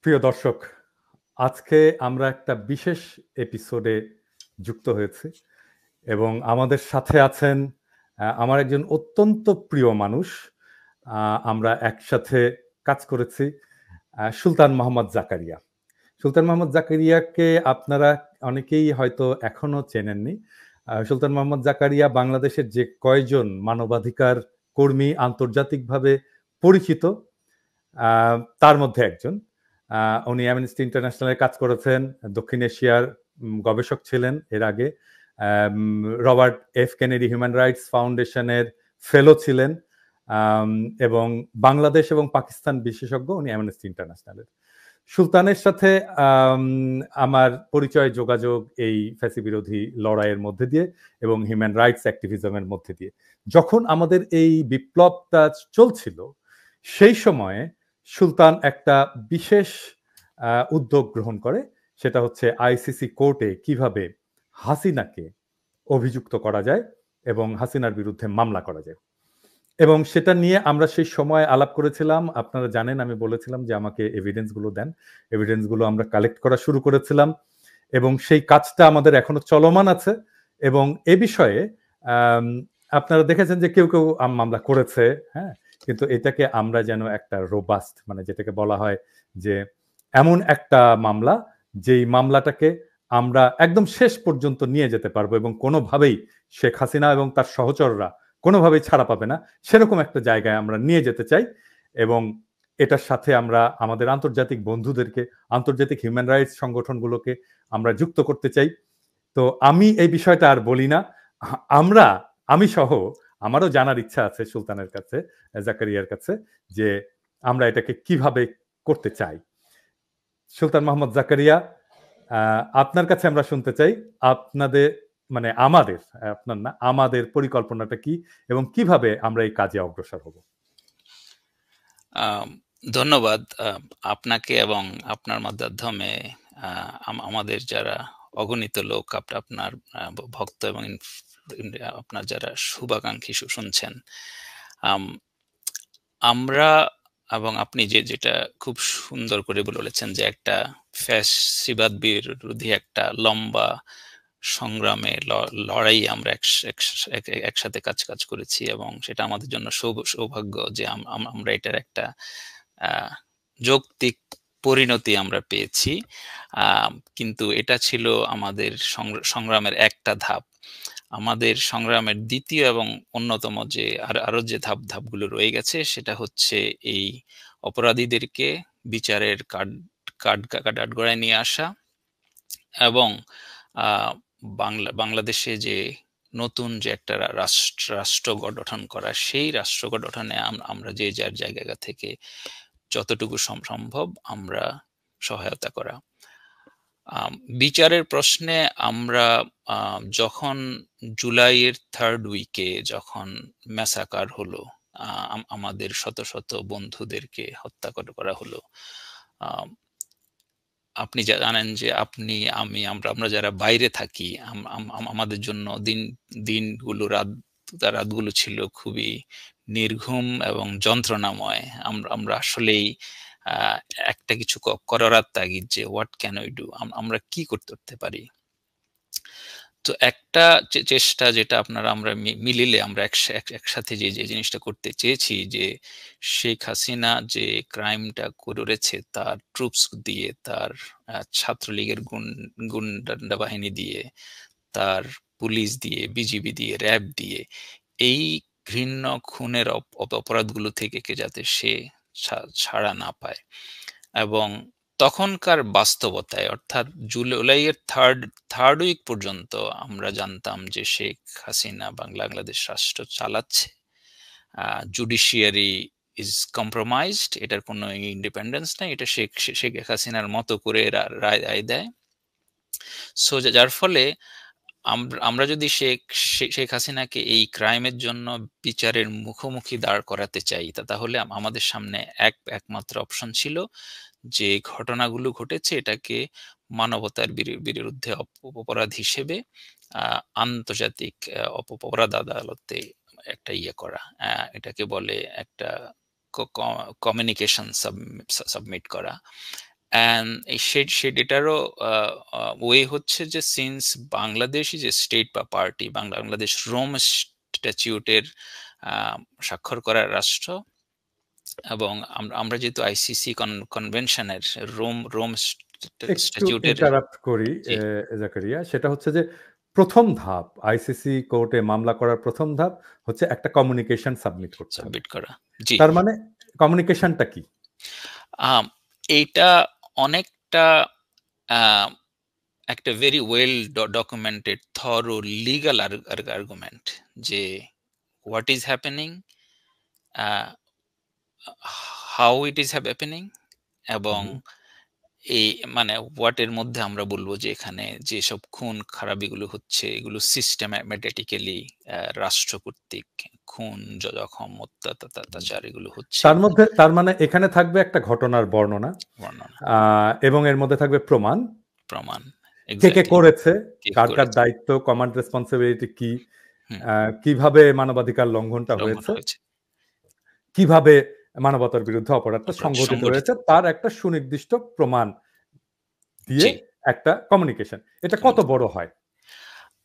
প্রিয় দর্শক, আজকে আমরা একটা বিশেষ এপিসোডে যুক্ত হয়েছি এবং আমাদের সাথে আছেন আমার একজন অত্যন্ত প্রিয় মানুষ। আমরা একসাথে কাজ করেছি, সুলতান মোহাম্মদ জাকারিয়া। সুলতান মোহাম্মদ জাকারিয়াকে আপনারা অনেকেই হয়তো এখনো চেনেননি। সুলতান মোহাম্মদ জাকারিয়া বাংলাদেশের যে কয়জন মানবাধিকার কর্মী আন্তর্জাতিকভাবে পরিচিত তার মধ্যে একজন। উনি অ্যামনেস্টি ইন্টারন্যাশনালে কাজ করেছেন, দক্ষিণ এশিয়ার গবেষক ছিলেন এর আগে, Robert F Kennedy human rights ফাউন্ডেশনের ফেলো ছিলেন, এবং বাংলাদেশ এবং পাকিস্তান বিশেষজ্ঞ উনি অ্যামনেস্টি ইন্টারন্যাশনালের। সুলতানের সাথে আমার পরিচয় যোগাযোগ এই ফ্যাসি বিরোধী লড়াইয়ের মধ্যে দিয়ে এবং হিউম্যান রাইটস অ্যাক্টিভিজমের মধ্যে দিয়ে। যখন আমাদের এই বিপ্লবটা চলছিল সেই সময়ে সুলতান একটা বিশেষ উদ্যোগ গ্রহণ করে, সেটা হচ্ছে আইসিসি কোর্টে কিভাবে হাসিনাকে অভিযুক্ত করা যায় এবং হাসিনার বিরুদ্ধে মামলা করা যায়, এবং সেটা নিয়ে আমরা সেই সময় আলাপ করেছিলাম। আপনারা জানেন আমি বলেছিলাম যে আমাকে এভিডেন্সগুলো দেন, এভিডেন্সগুলো আমরা কালেক্ট করা শুরু করেছিলাম এবং সেই কাজটা আমাদের এখনো চলমান আছে। এবং এ বিষয়ে আপনারা দেখেছেন যে কেউ কেউ মামলা করেছে, হ্যাঁ, কিন্তু এটাকে আমরা যেন একটা রোবাস্ট, মানে যেটাকে বলা হয় যে এমন একটা মামলা যেই মামলাটাকে আমরা একদম শেষ পর্যন্ত নিয়ে যেতে পারবো এবং কোনোভাবেই শেখ হাসিনা এবং তার সহচররা কোনোভাবেই ছাড়া পাবে না, সেরকম একটা জায়গায় আমরা নিয়ে যেতে চাই। এবং এটার সাথে আমরা আমাদের আন্তর্জাতিক বন্ধুদেরকে, আন্তর্জাতিক হিউম্যান রাইটস সংগঠনগুলোকে আমরা যুক্ত করতে চাই। তো আমি এই বিষয়টা আর বলি না, আমি সহ আমারও জানার ইচ্ছা আছে সুলতানের কাছে, জাকারিয়ার কাছে, যে আমরা এটাকে কিভাবে করতে চাই। সুলতান মোহাম্মদ জাকারিয়া, আপনার কাছে আমরা শুনতে চাই আপনাদের, মানে আমাদের, আপনার না, আমাদের পরিকল্পনাটা কি এবং কিভাবে আমরা এই কাজে অগ্রসর হব। ধন্যবাদ আপনাকে এবং আপনার মাধ্যমে আমাদের যারা অগণিত লোক, আপনার ভক্ত এবং আপনার যারা শুভাকাঙ্ক্ষী শুনছেন, আমরা এবং আপনি যেটা খুব সুন্দর করে বলেছেন যে একটা ফ্যাসিবাদ বিরোধী একটা লম্বা সংগ্রামে লড়াই আমরা একসাথে কাজ করেছি এবং সেটা আমাদের জন্য সৌভাগ্য যে আমরা এটার একটা যৌক্তিক পরিণতি আমরা পেয়েছি। কিন্তু এটা ছিল আমাদের সংগ্রামের একটা ধাপ। আমাদের সংগ্রামের দ্বিতীয় এবং অন্যতম যে আরো যে ধাপগুলো রয়ে গেছে সেটা হচ্ছে এই অপরাধীদেরকে বিচারের কাঠগড়ায় নিয়ে আসা এবং বাংলাদেশে যে নতুন যে একটা রাষ্ট্র গঠন করা, সেই রাষ্ট্র গঠনে আমরা যে যার জায়গা থেকে যতটুকু সম্ভব আমরা সহায়তা করা। বিচারের প্রশ্নে আমরা যখন জুলাইয়ের 3rd উইকে যখন ম্যাসাকার হলো, আমাদের শত শত বন্ধুদেরকে হত্যা করা হলো, আপনি জানেন যে আমি আমরা যারা বাইরে থাকি, আমাদের জন্য দিনগুলো রাতগুলো ছিল খুবই নির্ঘুম এবং যন্ত্রণাময়। আমরা আসলেই একটা কিছু করার তাগিদ যে হোয়াট ক্যান উই ডু, আমরা কি করতে পারি। তো একটা চেষ্টা যেটা আমরা মিলিলে আমরা একসাথে যে জিনিসটা করতে চেয়েছি, যে শেখ হাসিনা যে ক্রাইমটা করেছে তার ট্রুপস দিয়ে, তার ছাত্রলীগের গুন্ডা বাহিনী দিয়ে, তার পুলিশ দিয়ে, বিজিবি দিয়ে, র্যাব দিয়ে, এই ঘৃণ্য খুনের অপরাধগুলো থেকে যাতে সে ছাড়া না পায়। এবং তখনকার বাস্তবতায়, অর্থাৎ জুলাইয়ের থার্ড উইক পর্যন্ত আমরা জানতাম যে শেখ হাসিনা বাংলাদেশ রাষ্ট্র চালাচ্ছে, জুডিশিয়ারি ইজ কম্প্রোমাইজড, এটার কোনো ইন্ডিপেন্ডেন্স নাই, এটা শেখ হাসিনার মতো করে রায় দেয়। সো যার ফলে আমরা যদি শেখ হাসিনাকে এই ক্রাইমের জন্য বিচারের মুখোমুখি দাঁড় করাতে চাই, তাহলে আমাদের সামনে একমাত্র অপশন ছিল যে ঘটনাগুলো ঘটেছে এটাকে মানবতার বিরুদ্ধে অপরাধ হিসেবে আন্তর্জাতিক অপরাধ আদালতে একটা করা, এটাকে বলে একটা কমিউনিকেশন সাবমিট করা। অ্যান্ড সেই ডেটারও ওয়ে হচ্ছে যে since Bangladesh is a state বা পার্টি, বাংলাদেশ রোম স্ট্যাচিউটের স্বাক্ষর করা রাষ্ট্র, এবং আমরা যেহেতু আইসিসি কনভেনশনের রোম একটু স্ট্যাচিউটের। ইন্টারাপ্ট করি জি, জাকারিয়া, সেটা হচ্ছে যে প্রথম ধাপ আইসিসি কোর্টে মামলা করার প্রথম ধাপ হচ্ছে একটা কমিউনিকেশন সাবমিট করতে হবে। সাবমিট করা। জি, তার মানে কমিউনিকেশনটা কি? এইটা অনেকটা একটা very well documented thorough legal argument যে what is happening, how it is happening, এবং হুম। এই মানে হোয়াট এর মধ্যে আমরা বলবো যে এখানে যেসব খুন খারাপিগুলো হচ্ছে এগুলো সিস্টেমেটিক্যালি রাষ্ট্র কর্তৃক খুন, জখম, অত্যাচার এগুলো হচ্ছে তার মানে এখানে থাকবে একটা ঘটনার বর্ণনা, বর্ণনা, এবং এর মধ্যে থাকবে প্রমাণ, প্রমাণ, কে কে এক্স্যাক্টলি করেছে, কে কার কার করেছে। দায়িত্ব, কমান্ড রেসপন্সিবিলিটি কি, হুম, কিভাবে মানবাধিকার লঙ্ঘনটা লঙ্ঘন হয়েছে, হয়েছে, কিভাবে মানবতার বিরুদ্ধে অপরাধটা অপরাধ সংঘটিত সংগঠিত। হয়েছে, তার একটা সুনির্দিষ্ট প্রমাণ দিয়ে জি, একটা কমিউনিকেশন। এটা কত বড় হয়?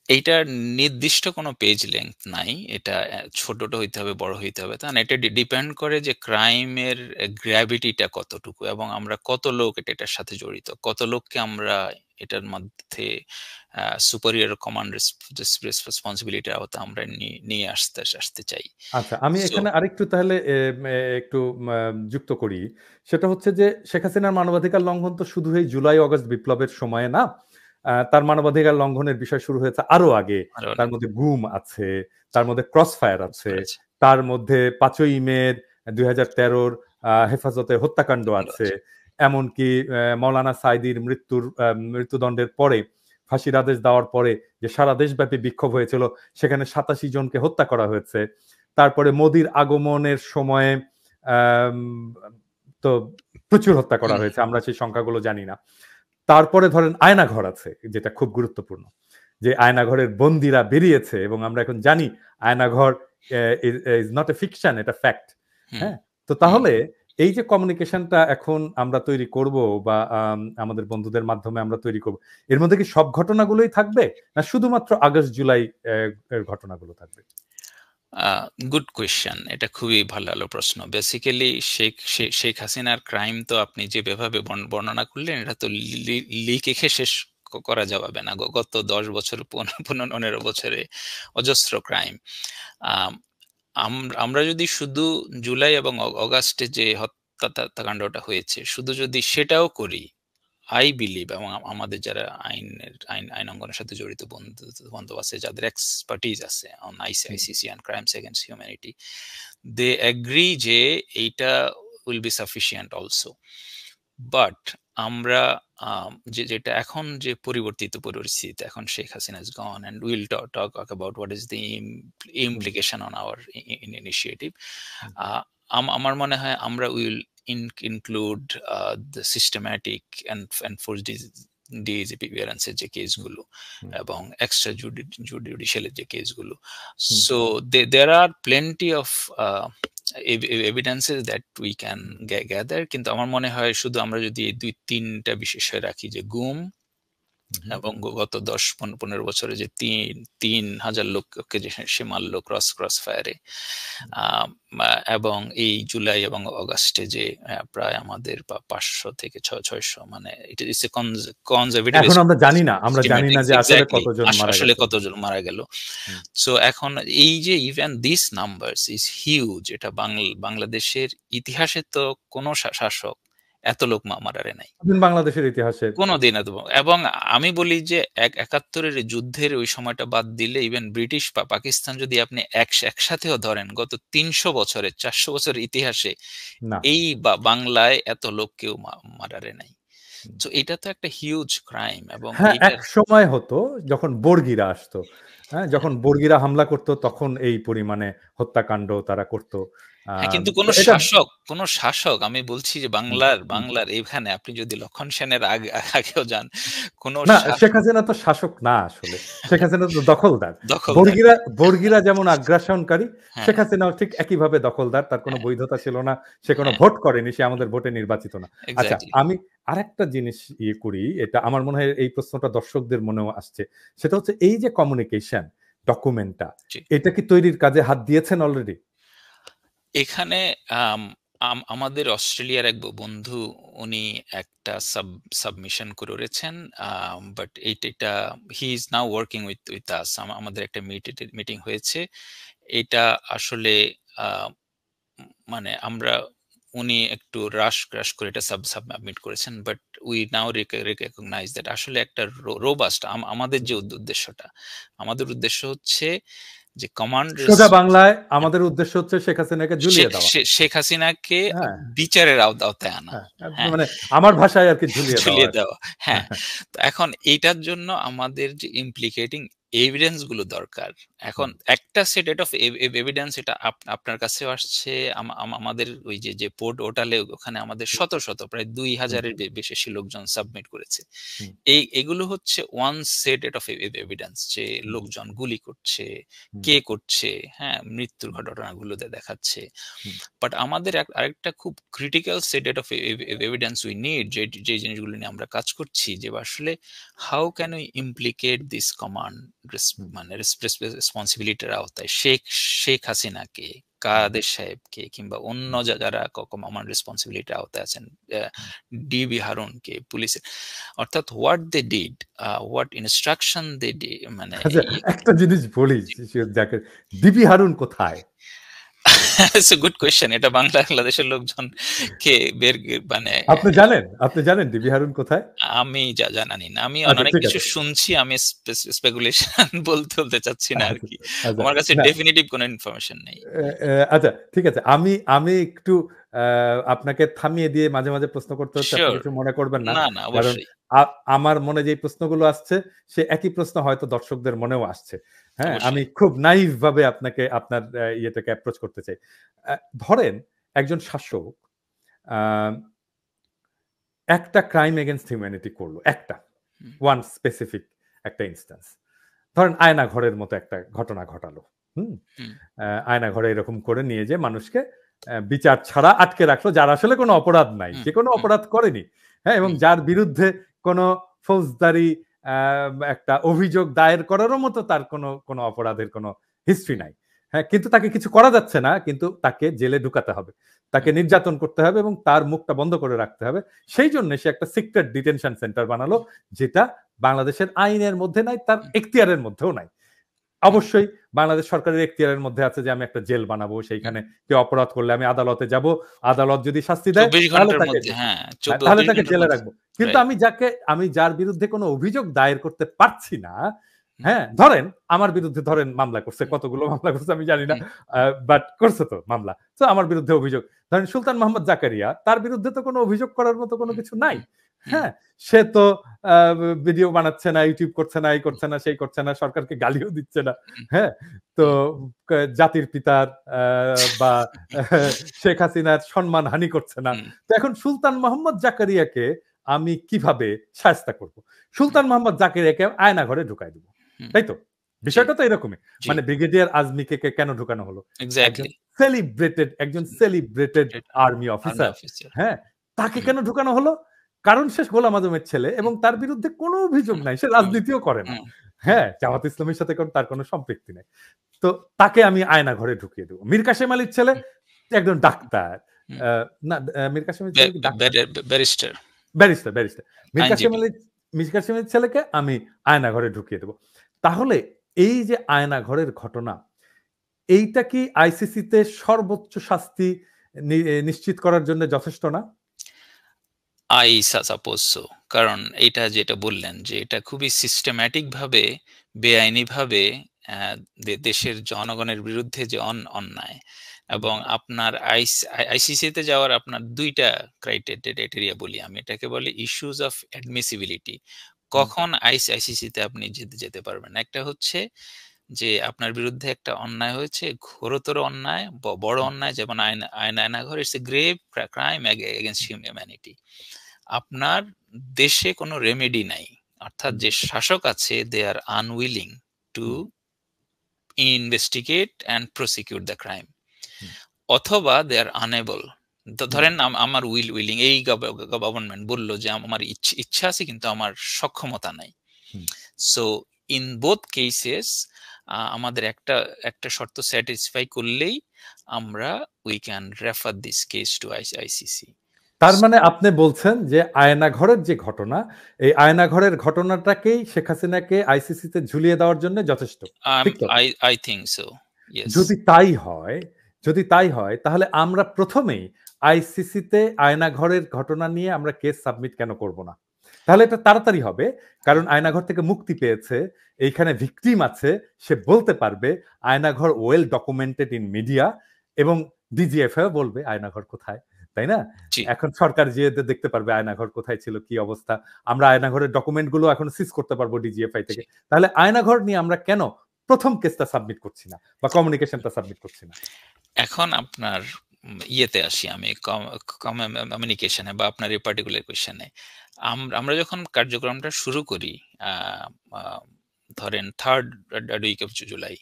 এইটার নির্দিষ্ট কোনো পেজ লেংথ নাই। এটা ছোটটা হইতে হবে, বড় হইতে হবে। তা না, এটা ডিপেন্ড করে যে ক্রাইমের গ্র্যাভিটিটা কতটুকু এবং আমরা কত লোক এটার সাথে জড়িত। কত লোককে আমরা এটার মধ্যে সুপিরিয়র কমান্ড রেসপন্সিবিলিটি আওতা আমরা নিয়ে আসতে চাই। আচ্ছা, আমি সো এখানে আরেকটু তাহলে একটু যুক্ত করি। সেটা হচ্ছে যে শেখ হাসিনার মানবাধিকার লঙ্ঘন তো শুধু এই জুলাই অগস্ট বিপ্লবের সময়ে না। তার মানবাধিকার লঙ্ঘনের বিষয় শুরু হয়েছে আরো আগে। আরো তার অনেক মধ্যে গুম আছে, তার মধ্যে ক্রস ফায়ার আছে, করেছে। তার মধ্যে ৫ই মে ২০১৩ হেফাজতে হত্যাকাণ্ড আছে। এমনকি মৌলানা সাঈদীর মৃত্যুদণ্ডের পরে, ফাঁসির আদেশ দেওয়ার পরে যে সারা দেশব্যাপী বিক্ষোভ হয়েছিল, সেখানে ৮৭ জনকে হত্যা করা হয়েছে। তারপরে মোদির আগমনের সময়ে আম তো প্রচুর হত্যা করা হুম, হয়েছে। আমরা সেই সংখ্যাগুলো জানি না। তারপরে ধরেন আয়নাঘর আছে, যেটা খুব গুরুত্বপূর্ণ। যে আয়নাঘরের বন্দীরা বেরিয়েছে এবং আমরা এখন জানি Aynaghor is not a fiction, এটা ফ্যাক্ট। হুম, হ্যাঁ? তো হুম। তাহলে এই যে কমিউনিকেশনটা এখন আমরা তৈরি করব বা আমাদের বন্ধুদের মাধ্যমে আমরা তৈরি করব, এর মধ্যে কি সব ঘটনাগুলোই থাকবে? না শুধুমাত্র আগস্ট জুলাই এর ঘটনাগুলো থাকবে? Good question. এটা খুবই ভালো প্রশ্ন। বেসিক্যালি শেখ হাসিনার ক্রাইম তো আপনি যেভাবে বর্ণনা করলেন এটা তো লিখে শেষ করা যাবে না। গত ১০ বছর ১৫ বছরে অজস্র ক্রাইম। আম আমরা যদি শুধু জুলাই এবং অগাস্টে যে হত্যাকাণ্ডটা হয়েছে শুধু যদি সেটাও করি, আই বিলিভ, এবং আমাদের যারা আইন অঙ্গনের সাথে জড়িত বান্ধব আছে, যাদের এক্সপার্টিজ আছে on hmm, ICC and crimes against humanity, they agree যে এইটা will be sufficient also. But আমরা যেটা এখন যে পরিবর্তিত পরিস্থিতি, এখন Sheikh Hasina is gone and will talk about what is the hmm, implication on our initiative. Hmm, আমার মনে হয় আমরা will include the systematic and forced ডিসঅ্যাপিয়ারেন্সের যে কেসগুলো হুম, এবং এক্সট্রা জুডিশিয়ালের যে কেসগুলো। Hmm, so there are plenty of evidences that we can hmm, gather, কিন্তু আমার মনে হয় শুধু আমরা যদি এই ২-৩টা বিষয় রাখি, যে গুম হুম। এবং গত ১০-১৫ বছরে যে ৩,০০০ লোককে যে সে মারল ক্রস ফায়ারে, এবং এই জুলাই এবং অগাস্টে যে প্রায় আমাদের ৫০০ থেকে ৬০০, মানে ইটস এ কনজারভেটিভ এখন আমরা জানি এস্টিমেট। না যে আসলে এক্স্যাক্টলি কতজন মারা আসলে গেছে। কতজন মারা গেল। হুম। সো এখন এই যে even this numbers is huge, এটা বাংলাদেশের ইতিহাসে তো কোনো শাসক এত লোক মারারে নাই স্বাধীন বাংলাদেশের ইতিহাসে। কোনদিন। এবং আমি বলি যে ৭১-৭১-এর যুদ্ধের ওই সময়টা বাদ দিলে ইভেন ব্রিটিশ বা পাকিস্তান যদি আপনি একসাথেও ধরেন, গত ৩০০ বছরের ৪০০ বছরের ইতিহাসে না। এই বাংলায় এত লোক কেউ মারারে নাই। হুম। তো এটা তো একটা হিউজ ক্রাইম, এবং হ্যাঁ, এইটার একসময় হতো যখন বর্গীরা আসতো। হ্যাঁ? যখন বর্গীরা হামলা করত তখন এই পরিমাণে হত্যাকাণ্ড তারা করত। হ্যাঁ, কিন্তু তো এটা কোন শাসক, আমি বলছি যে হুম, হুম। বাংলার এখানে আপনি যদি লক্ষণ সেনের আগেও যান, কোন না, শেখ শাসক হাসিনা তো শাসক না আসলে। শেখ হাসিনা তো দখলদার। দখলদার। বর্গীরা যেমন আগ্রাসনকারী, হ্যাঁ, শেখ হাসিনাও ঠিক একইভাবে দখলদার। তার কোনো হ্যাঁ, বৈধতা ছিল না। সে কোনো হ্যাঁ, ভোট করেনি। সে আমাদের ভোটে নির্বাচিত না। আচ্ছা, এক্সাক্টলি। আরেকটা জিনিস করি, এটা আমার মনে হয় এই প্রশ্নটা দর্শকদের মনেও আসছে, সেটা হচ্ছে এই যে কমিউনিকেশন ডকুমেন্টটা, এটা কি তৈরির কাজে হাত দিয়েছেন অলরেডি? এখানে আমাদের অস্ট্রেলিয়ার এক বন্ধু উনি একটা সাবমিশন করেছেন, বাট এইটা he is now working with us. আমাদের একটা মিটিং হয়েছে। এটা আসলে মানে আমরা উনি একটু রাশ করে এটা সাবমিট করেছেন, but we now recognise that আসলে একটা রোবাস্ট আমাদের যে উদ্দেশ্যটা, আমাদের উদ্দেশ্য হচ্ছে যে কমান্ড সোজা বাংলায় আমাদের উদ্দেশ্য হচ্ছে শেখ হাসিনাকে ঝুলিয়ে দেওয়া, শেখ হাসিনাকে হ্যাঁ বিচারের আওতায় আনা। হ্যাঁ, হ্যাঁ, মানে আমার ভাষায় আর কি ঝুলিয়ে দেওয়া। ঝুলিয়ে দেওয়া। হ্যাঁ, তো এখন এইটার জন্য আমাদের যে ইমপ্লিকেটিং এভিডেন্স গুলো দরকার। এখন একটা সেট অফ এভিডেন্স, এটা আপনার কাছেও আসছে, আমাদের ওই যে পোর্ট ওটালে ওখানে আমাদের শত শত প্রায় 2000-এর বেশি লোকজন সাবমিট করেছে। এগুলো হচ্ছে ওয়ান সেট অফ এভিডেন্স, যে লোকজন গুলি করছে, কে করছে, হ্যাঁ, মৃত্যুর ঘটনাগুলো দেখাচ্ছে। বাট আমাদের আরেকটা খুব critical set of evidence we need, যে জিনিসগুলো নিয়ে আমরা কাজ করছি, যে আসলে how can we implicate this command মানে রেসপন্সিবিলিটির আওতায় শেখ হাসিনাকে, কাদের সাহেবকে, কিংবা অন্য যারা কমান্ড রেসপন্সিবিলিটির আওতায় আছেন, ডিবি হারুনকে, পুলিশের, অর্থাৎ what they did, what instruction they did, মানে একটা জিনিস বলি, যাকে ডিবি হারুন কোথায়? It's a good question. এটা বাংলাদেশের লোকজন কে মানে আপনি জানেন ডিবি হারুন কোথায়? আমি জানি না। আমি আচ্ছা, অনেক ঠিক কিছু আছে। শুনছি, আমি স্পেকুলেশন বলতে চাচ্ছি না আর আচ্ছা, কি। আচ্ছা, আমার কাছে না, ডেফিনিটিভ কোনো ইনফরমেশন নেই। আচ্ছা, ঠিক আছে। আমি একটু আপনাকে থামিয়ে দিয়ে মাঝে মাঝে প্রশ্ন করতে হচ্ছে, আপনি শিওর। কিছু মনে করবেন না। না, কারণ অবশ্যই। আমার মনে যে প্রশ্নগুলো আসছে, সে একই প্রশ্ন হয়তো দর্শকদের মনেও আসছে। হ্যাঁ, আমি অবশ্যই। খুব নাইভ ভাবে আপনাকে আপনার ইয়েটাকে অ্যাপ্রোচ করতে চাই। ধরেন একজন শাসক একটা ক্রাইম এগেইনস্ট হিউম্যানিটি করলো, একটা ওয়ান স্পেসিফিক একটা ইনস্ট্যান্স, ধরেন আয়না ঘরের মতো একটা ঘটনা ঘটালো। হুম, আয়না ঘরে এরকম করে নিয়ে যে মানুষকে বিচার ছাড়া আটকে রাখলো, যার আসলে কোনো অপরাধ নাই, যে কোনো অপরাধ করেনি, হ্যাঁ, এবং যার বিরুদ্ধে কোনো ফৌজদারি একটা অভিযোগ দায়ের করারও মতো তার কোনো অপরাধের কোনো হিস্ট্রি নাই। হ্যাঁ, কিন্তু তাকে কিছু করা যাচ্ছে না, কিন্তু তাকে জেলে ঢুকাতে হবে, তাকে নির্যাতন করতে হবে এবং তার মুখটা বন্ধ করে রাখতে হবে। সেই জন্য সে একটা সিক্রেট ডিটেনশন সেন্টার বানালো, যেটা বাংলাদেশের আইনের মধ্যে নাই, তার এখতিয়ারের মধ্যেও নাই। অবশ্যই বাংলাদেশ সরকারের এখতিয়ারের মধ্যে আছে যে আমি একটা জেল বানাবো, সেইখানে কেউ অপরাধ করলে আমি আদালতে যাব, আদালত যদি শাস্তি দেয় 24 তাহলে ঘন্টার তাকে মধ্যে, হ্যাঁ, তাহলে 24 তাকে ঘন্টার জেলে মধ্যে। রাখবো। কিন্তু রাইট। আমি যার বিরুদ্ধে কোনো অভিযোগ দায়ের করতে পারছি না, হ্যাঁ, ধরেন আমার বিরুদ্ধে মামলা করছে, কতগুলো মামলা করছে আমি জানি না, বাট করছে তো মামলা, তো আমার বিরুদ্ধে অভিযোগ, ধরেন সুলতান মোহাম্মদ জাকারিয়া, তার বিরুদ্ধে তো কোনো অভিযোগ করার মতো কোনো কিছু নাই। হ্যাঁ, সে তো ভিডিও বানাচ্ছে না, ইউটিউব করছে না, এই করছে না, সেই করছে না, সরকারকে গালিও দিচ্ছে না। হ্যাঁ, তো জাতির পিতার বা শেখ হাসিনার সম্মান হানি করছে না। তো এখন সুলতান মোহাম্মদ জাকারিয়াকে আমি কিভাবে শায়েস্তা করব? সুলতান মোহাম্মদ জাকারিয়াকে আয়না ঘরে ঢুকাই দেবো, তাই তো? বিষয়টা তো এরকমই। মানে ব্রিগেডিয়ার আজমিকে কেন ঢুকানো হলো? একজন সেলিব্রেটেড আর্মি অফিসার, হ্যাঁ, তাকে কেন ঢুকানো হলো? কারণ সে গোলাম আজমের ছেলে এবং তার বিরুদ্ধে কোনো অভিযোগ নাই, সে রাজনীতিও করে না। হ্যাঁ, জামাত ইসলামের সাথে তার কোনো সম্পৃক্তি নেই। তো তাকে আমি আয়না ঘরে ঢুকিয়ে দেবো। মীর কাসেম আলীর ছেলে একজন ডাক্তার, না, মীর কাসেম আলীর ছেলে কি doctor? Barrister. Barrister. Mir Kasem আইনজীবী। আলীর ছেলেকে আমি আয়না ঘরে ঢুকিয়ে দেবো। তাহলে এই যে আয়না ঘরের ঘটনা, এইটা কি আইসিসিতে সর্বোচ্চ শাস্তি নিশ্চিত করার জন্য যথেষ্ট না? I suppose so. কারণ এইটা যেটা বললেন, যে এটা খুবই সিস্টেম্যাটিক ভাবে, বেআইনি ভাবে দেশের জনগণের বিরুদ্ধে যে অন্যায়, এবং আপনার আইসিসিতে যাওয়ার আপনার দুইটা ক্রাইটেরিয়া বলি আমি, এটাকে বলে ইস্যুস অফ অ্যাডমিসিবিলিটি। কখন আইসিসিতে আপনি যেতে পারবেন? একটা হচ্ছে যে আপনার বিরুদ্ধে একটা অন্যায় হয়েছে, ঘোরতর অন্যায়, বড় অন্যায়, যেমন Aynaghar, it's a grave crime against humanity. আপনার দেশে কোনো রেমেডি নাই, অর্থাৎ যে শাসক আছে they are unwilling to investigate and prosecute the crime, অথবা দে আর আনএবল ধরেন আমার উইলিং এই গভর্নমেন্ট বললো যে আমার ইচ্ছা আছে কিন্তু আমার সক্ষমতা নাই। সো ইন বোথ কেসেস আমাদের একটা শর্ত স্যাটিসফাই করলেই আমরা we can refer this case to ICC. তার মানে আপনি বলছেন যে আয়নাঘরের যে ঘটনা, এই আয়নাঘরের ঘটনাটাকেই শেখ হাসিনাকে আইসিসিতে ঝুলিয়ে দেওয়ার জন্য যথেষ্ট, ঠিক তো? I think so, yes. যদি তাই হয় তাহলে আমরা প্রথমেই আইসিসিতে আয়নাঘরের ঘটনা নিয়ে আমরা কেস সাবমিট কেন করব না? তাহলে এটা তাড়াতাড়ি হবে, কারণ আয়নাঘর থেকে মুক্তি পেয়েছে, এইখানে ভিকটিম আছে, সে বলতে পারবে Aynaghor well documented in media, এবং ডিজিএফআই বলবে আয়নাঘর কোথায়, তাই না? এখন সরকার যে দেখতে পারবে আয়নাঘর কোথায় ছিল, কি অবস্থা। আমরা আয়নাঘরের ডকুমেন্ট গুলো এখন সিজ করতে পারবো ডিজিএফআই থেকে। তাহলে আয়নাঘর নিয়ে আমরা কেন প্রথম কেসটা সাবমিট করছি না বা কমিউনিকেশনটা সাবমিট করছি না? এখন আপনার ইয়েতে আসি আমি, কমিউনিকেশনে বা আপনার এই পার্টিকুলার কোয়েশ্চেনে। আমরা যখন কার্যক্রমটা শুরু করি ধরেন 3rd উইক অফ জুলাই,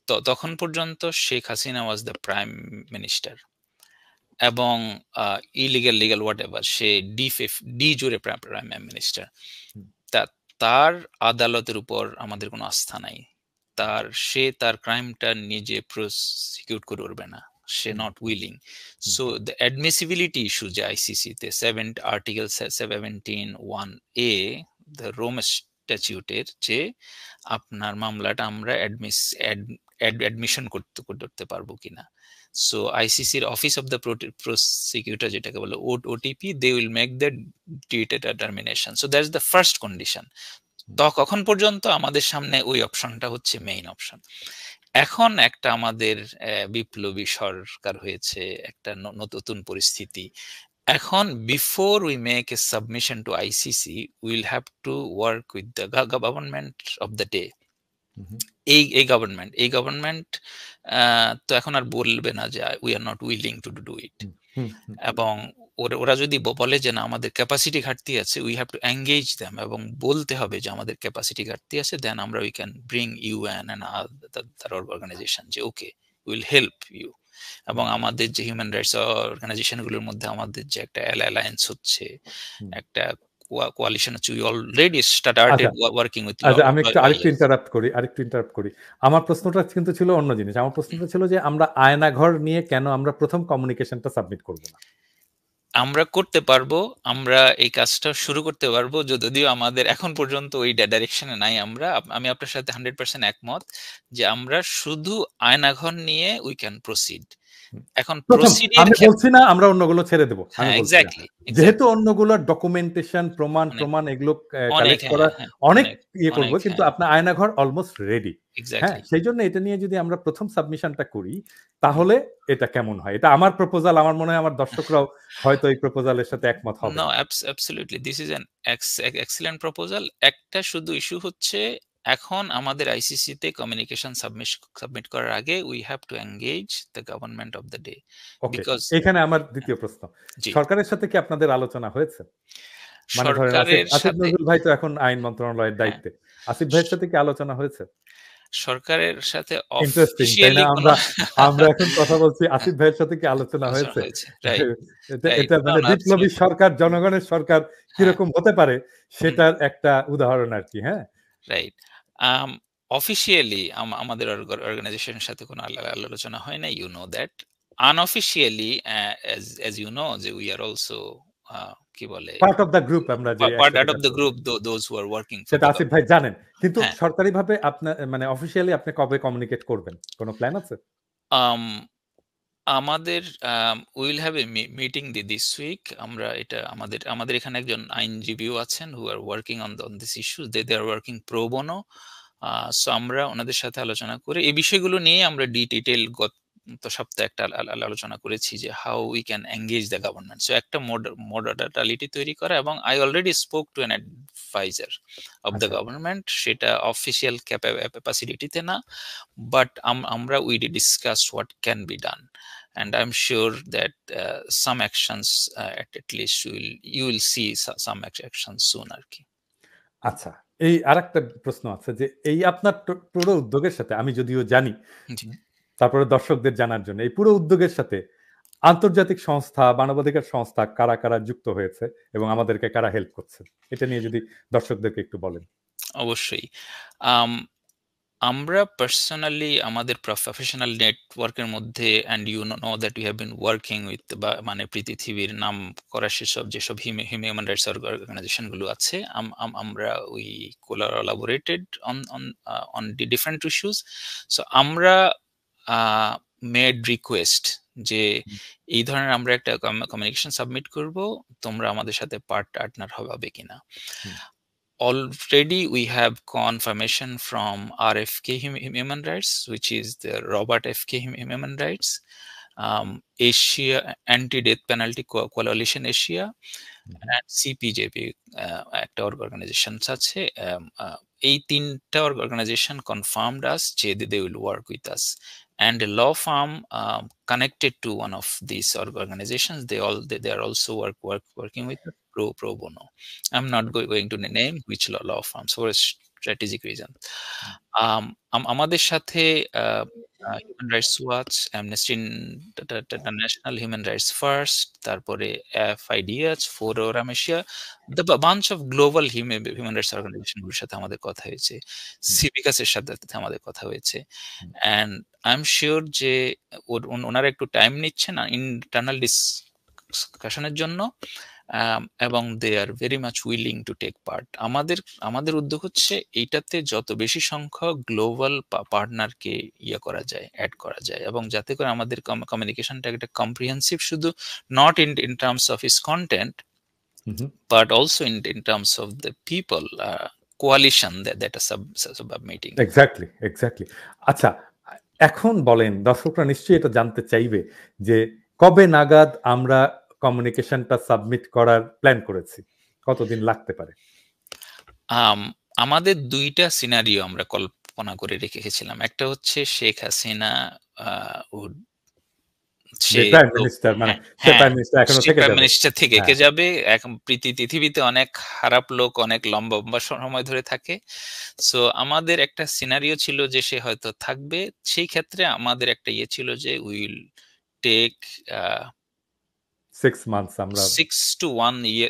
তো তখন পর্যন্ত Sheikh Hasina was the prime minister, এবং ইলিগাল লিগাল হোয়াট এভার সে ডি জুড়ে প্রাইম মিনিস্টার। তার আদালতের উপর আমাদের কোনো আস্থা নাই। সে তার ক্রাইমটা নিজে প্রসিকিউট করবে না, সে not willing. So the admissibility issue যে আইসিসিতে আর্টিকেল 17(1)(a) দ্য রোম স্ট্যাটিউটের, যে আপনার মামলাটা আমরা অ্যাডমিশন করতে পারবো কিনা। সো আইসিসির অফিস অফ দ্য প্রসিকিউটর, যেটাকে বলে OTP, they will make the determination. So that's the first condition. তখন পর্যন্ত আমাদের সামনে ওই অপশনটা হচ্ছে মেইন অপশন। এখন একটা আমাদের বিপ্লবী সরকার হয়েছে, একটা নতুন পরিস্থিতি। এখন before we make a submission to ICC, will have to work with the government of the day. এই গভর্নমেন্ট তো এখন আর বলবে না যে we are not willing to do it. এবং ওরা যদি বলে যে না আমাদের ক্যাপাসিটি ঘাটতি আছে, we have to engage them এবং বলতে হবে যে আমাদের ক্যাপাসিটি ঘাটতি আছে, দেন আমরা we can bring UN and other organisation যে ওকে উইল হেল্প ইউ। এবং আমাদের যে হিউম্যান রাইটস অর্গানাইজেশন গুলোর মধ্যে আমাদের যে একটা অ্যালায়েন্স হচ্ছে, একটা কোয়ালিশন হচ্ছে, we already started working with. আমি আরেকটু ইন্টারাপ্ট করি। আমার প্রশ্নটা কিন্তু ছিল অন্য জিনিস। আমার প্রশ্নটা ছিল যে আমরা আয়নাঘর নিয়ে কেন আমরা প্রথম কমিউনিকেশনটা সাবমিট করব না? আমরা করতে পারবো, আমরা এই কাজটা শুরু করতে পারবো, যদিও আমাদের এখন পর্যন্ত ওই ডাইরেকশনে নাই। আমি আপনার সাথে 100% একমত যে আমরা শুধু আয়নাঘর নিয়ে উই ক্যান প্রসিড। এখন আমি বলছি না আমরা অন্যগুলো ছেড়ে দেব, আমি বলছি যেহেতু অন্যগুলো ডকুমেন্টেশন প্রমাণ এগুলো কালেক্ট করা অনেক ইয়ে করবো, কিন্তু আপনার আয়নাঘর অলমোস্ট রেডি। হ্যাঁ, সেই জন্য এটা নিয়ে যদি আমরা প্রথম সাবমিশনটা করি তাহলে এটা কেমন হয়? এটা আমার প্রপোজাল, আমার মনে হয় আমার দর্শকরাও হয়তো এই প্রপোজালের সাথে একমত হবে। No, absolutely this is an excellent proposal. একটা শুধু ইস্যু হচ্ছে, এখন আমাদের আইসিসিতে কমিউনিকেশন সাবমিট করার আগে we have to engage the government of the day. Because এখানে আমার দ্বিতীয় প্রশ্ন, সরকারের সাথে কি আপনাদের আলোচনা হয়েছে? মানে ধরেন আসিফ নজরুল ভাই তো এখন আইন মন্ত্রণালয়ের দায়িত্বে, আসিফ ভাইয়ের সাথে কি আলোচনা হয়েছে? সরকারের সাথে ইন্টারেস্টিং, তাই না? আমরা এখন কথা বলছি আসিফ ভাইয়ের সাথে কি আলোচনা হয়েছে? এটা মানে বিপ্লবী সরকার, জনগণের সরকার কিরকম হতে পারে সেটার একটা উদাহরণ আর কি। হ্যাঁ, রাইট। অফিসিয়ালি আমাদের অর্গানাইজেশনের সাথে কোনো আলোচনা হয় না, you know that. Unofficially as you know যে উই আর অলসো কি বলে পার্ট অফ দ্য গ্রুপ, আমরা যে part of the group, those who are working, সেটা আসিফ ভাই জানেন। কিন্তু সরকারিভাবে আপনার মানে অফিসিয়ালি আপনি কবে কমিউনিকেট করবেন, কোনো প্ল্যান আছে? আমাদের will have a meeting this week. আমরা এটা আমাদের এখানে একজন আইনজীবীও আছেন who are working on this issue, they are working pro bono. So আমরা ওনাদের সাথে আলোচনা করে এই বিষয়গুলো নিয়ে আমরা ডিটেইল গত সপ্তাহে একটা আলোচনা করেছি যে how we can engage the government. So একটা মডালিটি তৈরি করা, এবং I already spoke to an adviser of the government, সেটা অফিসিয়াল ক্যাপাসিটিতে না, বাট আমরা we discuss what can be done, and I'm sure that some actions at least you will see some actions soon আর কি। আচ্ছা, এই আরেকটা প্রশ্ন আছে যে এই আপনার পুরো উদ্যোগের সাথে, আমি যদিও জানি, তারপরে দর্শকদের জানার জন্য, এই পুরো উদ্যোগের সাথে আন্তর্জাতিক সংস্থা, মানবাধিকার সংস্থা কারা কারা যুক্ত হয়েছে এবং আমাদেরকে কারা হেল্প করছে, এটা নিয়ে যদি দর্শকদেরকে একটু বলেন। অবশ্যই। আম আমরা পার্সোনালি আমাদের প্রফেশনাল নেটওয়ার্কের মধ্যে, and you know that we have been working with, বা মানে পৃথিবীর নাম করা যেসব হিউম্যান রাইটস অর্গানাইজেশন গুলো আছে, আমরা we collaborated on different issues. So আমরা মেড রিকোয়েস্ট যে এই ধরনের আমরা একটা কমিউনিকেশন সাবমিট করব, তোমরা আমাদের সাথে পার্টনার হবে কিনা। Already we have confirmation from RFK Human Rights, which is the Robert FK Human Rights, Asia Anti-Death Penalty Coalition Asia, and CPJP একটা organization আছে। এই তিনটা organization confirmed us যে they will work with us, and a law firm connected to one of these organizations, they are also working with pro bono. I'm not going to name which law firms for a strategic reason. আমাদের সাথে human rights watch, Amnesty International, human rights first, তারপরে FIDH, forum Asia, the bunch of global human rights অর্গানাইজেশনগুলোর সাথে আমাদের কথা হয়েছে, সিভিকাসের সাথে আমাদের কথা হয়েছে। অ্যান্ড আই এম শিওর যে ওনারা একটু টাইম নিচ্ছেন ইন্টারনাল ডিসকাশনের জন্য, এবং they are very much willing to take part. আমাদের উদ্যোগ হচ্ছে এইটাতে যত বেশি সংখ্যক গ্লোবাল পার্টনারকে করা যায়, অ্যাড করা যায়, এবং যাতে করে আমাদের কমিউনিকেশনটা একটা কম্প্রিহেন্সিভ, শুধু not in terms of its content, but also in terms of the people coalition that are submitting. Exactly. আচ্ছা, এখন বলেন, দর্শকরা নিশ্চয়ই এটা জানতে চাইবে যে কবে নাগাদ আমরা কমিউনিকেশনটা সাবমিট করার প্ল্যান করেছি, কতদিন লাগতে পারে? আমাদের দুইটা সিনারিও আমরা কল্পনা করে রেখেছিলাম। একটা হচ্ছে শেখ হাসিনা থেকে যাবে। এখন পৃথিবীতে অনেক খারাপ লোক অনেক লম্বা সময় ধরে থাকে। সো আমাদের একটা সিনারিও ছিল যে সে হয়তো থাকবে। সেই ক্ষেত্রে আমাদের একটা ছিল যে will take 6 months,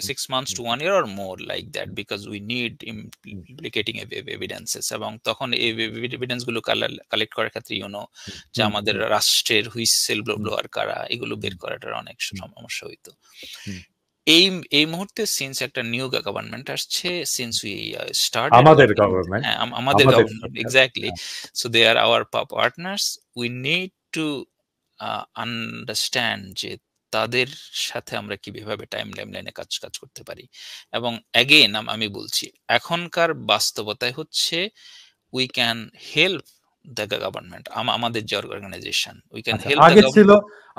6 months to 1 year or more like that, because we need implicating evidences, এবং তখন এই এভিডেন্স গুলো কালেক্ট করার ক্ষেত্রে যে আমাদের রাষ্ট্রের হুইসেল ব্লোয়ার কারা, এগুলো বের করাটার অনেক সমস্যা হইতো। এই মুহূর্তে সিন্স একটা নিউ গভর্নমেন্ট আসছে, সিন্স উই স্টার্ট আমাদের government exactly, so they are our partners, we need to understand যে তাদের সাথে আমরা কিভাবে টাইমলাইনে কাজ করতে পারি। এবং অ্যাগেন আমি বলছি, এখনকার বাস্তবতায় হচ্ছে we can help the government, আমাদের যে অর্গানাইজেশন, উই ক্যান হেল্প।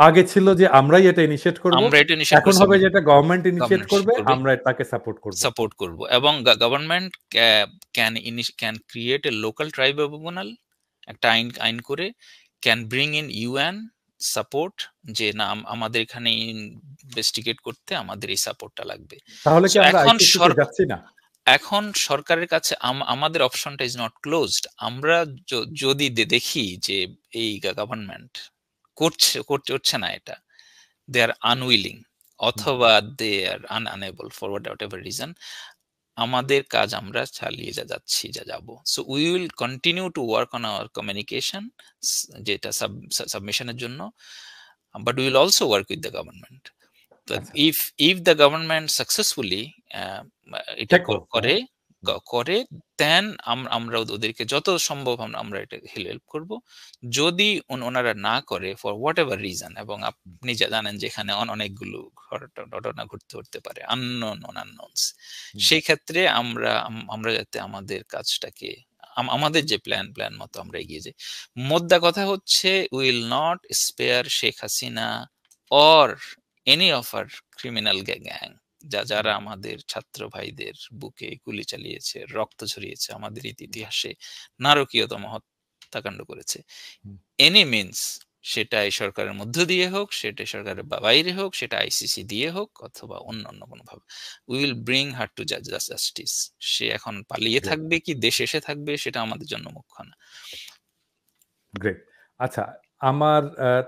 আগে ছিল যে আমরাই এটা ইনিশিয়েট করব, এখন হবে যেটা গভর্নমেন্ট ইনিশিয়েট করবে, আমরা তাকে সাপোর্ট করব। এবং government can create a local tribunal, একটা আইন করে, can bring in UN support, যে না আমাদের এখানে ইনভেস্টিগেট করতে আমাদের এই সাপোর্টটা লাগবে। তাহলে কি আমরা আইসিসিতে যাচ্ছি না? এখন সরকারের কাছে আমাদের অপশনটা ইজ নট ক্লোজড। আমরা যদি দেখি যে এই গভর্নমেন্ট করছে না এটা, দে আর আনউইলিং, অথবা they are unable for whatever reason, আমাদের কাজ আমরা চালিয়ে যাব। So we will continue to work on our communication, যেটা সাবমিশনের জন্য, but we will also work with the government. If the government successfully এটা করে দেন আমরা ওদেরকে যত সম্ভব আমরা এটা হেল্প করব। যদি ওনারা না করে ফর হোয়াট এভার রিজন, এবং আপনি জানেন যে এখানে অনেকগুলো ঘটনা ঘটতে পারে, আননোনস, সেই ক্ষেত্রে আমরা যাতে আমাদের কাজটাকে, আমাদের যে প্ল্যান মতো আমরা এগিয়ে যাই। মোদ্দা কথা হচ্ছে, will not spare Sheikh Hasina or any of our criminal gang, যারা আমাদের ছাত্র ভাইদের বুকে গুলি চালিয়েছে, রক্ত ঝরিয়েছে, আমাদের ইতিহাসে নারকীয়তম হত্যাকাণ্ড করেছে। এনি মিনস, সেটা এই সরকারের মধ্য দিয়ে হোক, সেটা সরকারের বাইরে হোক, সেটা ICC দিয়ে হোক, অথবা অন্য কোনো ভাবে, we will bring her to justice. সে এখন পালিয়ে থাকবে কি দেশে এসে থাকবে, সেটা আমাদের জন্য মুখ্য না। গ্রেট। আচ্ছা, আমার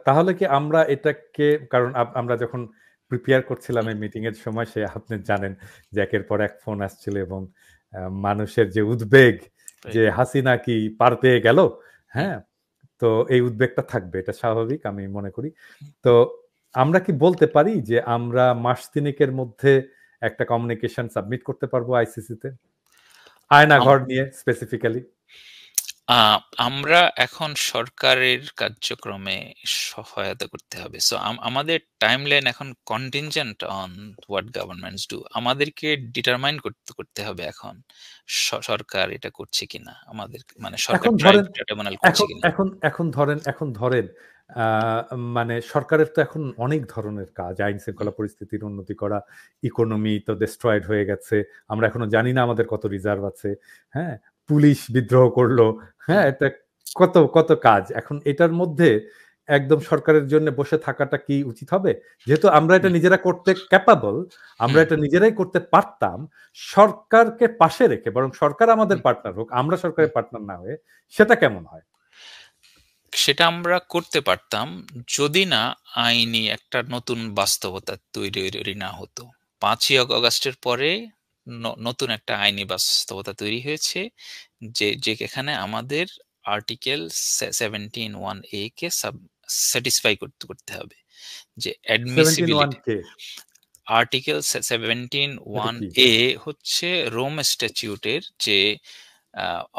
তাহলে কি আমরা এটাকে, কারণ আমরা যখন প্রিপেয়ার করছিলাম এই মিটিং এর সময়, সে আপনি জানেন যে একের পর এক ফোন আসছিল, এবং মানুষের যে উদ্বেগ যে হাসিনা কি পার পেয়ে গেল, হ্যাঁ, তো এই উদ্বেগটা থাকবে, এটা স্বাভাবিক আমি মনে করি। তো আমরা কি বলতে পারি যে আমরা মাস তিনেকের মধ্যে একটা কমিউনিকেশন সাবমিট করতে পারবো আইসিসিতে, আয়নাঘর নিয়ে স্পেসিফিক্যালি? আমরা এখন সরকারের কার্যক্রমে সহায়তা করতে হবে। সো আমাদের টাইমলাইন এখন contingent on what governments do. আমাদেরকে ডিটারমাইন করতে হবে এখন সরকার এটা করছে কিনা, আমাদের মানে সরকার ট্রাইব্যুনাল করছে কিনা। এখন ধরেন মানে সরকারের তো এখন অনেক ধরনের কাজ, আইন শৃঙ্খলা পরিস্থিতির উন্নতি করা, ইকোনমি তো ডিস্ট্রয়েড হয়ে গেছে, আমরা এখনো জানি না আমাদের কত রিজার্ভ আছে, হ্যাঁ, পুলিশ বিদ্রোহ করলো, হ্যাঁ, এটা কত কত কাজ। এখন এটার মধ্যে একদম সরকারের জন্য বসে থাকাটা কি উচিত হবে? যেহেতু আমরা এটা নিজেরা করতে ক্যাপাবল, আমরা এটা নিজেরাই করতে পারতাম, সরকারকে পাশে রেখে বরং সরকার আমাদের পার্টনার হোক, আমরা সরকারের পার্টনার না হয়ে, সেটা কেমন হয়? সেটা আমরা করতে পারতাম যদি না আইনি একটা নতুন বাস্তবতা তৈরি না হতো। 5ই আগস্টের পরে নতুন একটা আইনি বাস্তবতা তৈরি হয়েছে, যে এখানে আমাদের আর্টিকেল 17(1)(a) কে স্যাটিসফাই করতে হবে, যে অ্যাডমিসিবিলিটি। আর্টিকেল 17(1)(a) হচ্ছে রোম স্ট্যাটিউটের যে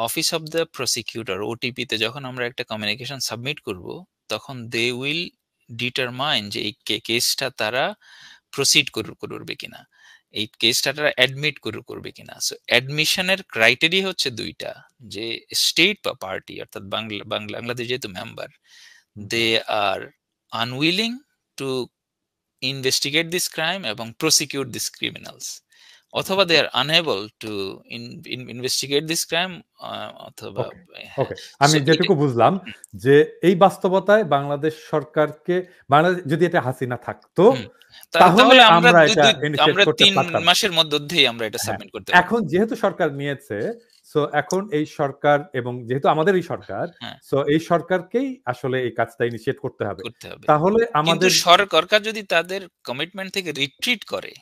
অফিস অফ দ্য প্রসিকিউটর, ওটিপিতে যখন আমরা একটা কমিউনিকেশন সাবমিট করব, তখন দে উইল ডিটারমাইন যে এই কেসটা তারা প্রসিড করবে কিনা, এই কেসটা তারা অ্যাডমিট করবে কিনা। সো অ্যাডমিশনের ক্রাইটেরিয়া হচ্ছে দুইটা, যে স্টেট বা পার্টি, অর্থাৎ বাংলাদেশ যেহেতু member, they are unwilling to investigate this crime এবং প্রসিকিউট দিস ক্রিমিনালস, অথবা they are unable to investigate this crime, অথবা ওকে, আমি যেটুকু বুঝলাম যে এই বাস্তবতায় বাংলাদেশ সরকারকে, বাংলাদেশ যদি এটা হাসিনা থাকতো তাহলে আমরা এটা ইনিশিয়েট করতে 3 মাসের মধ্যেই আমরা এটা সাবমিট করতে পারতাম। এখন যেহেতু সরকার নিয়েছে, সো এখন এই সরকার, এবং যেহেতু আমাদের এই সরকার, সো এই সরকারকেই আসলে এই কাজটা ইনিশিয়েট করতে হবে। তাহলে আমাদের সরকার যদি তাদের কমিটমেন্ট থেকে রিট্রিট করে,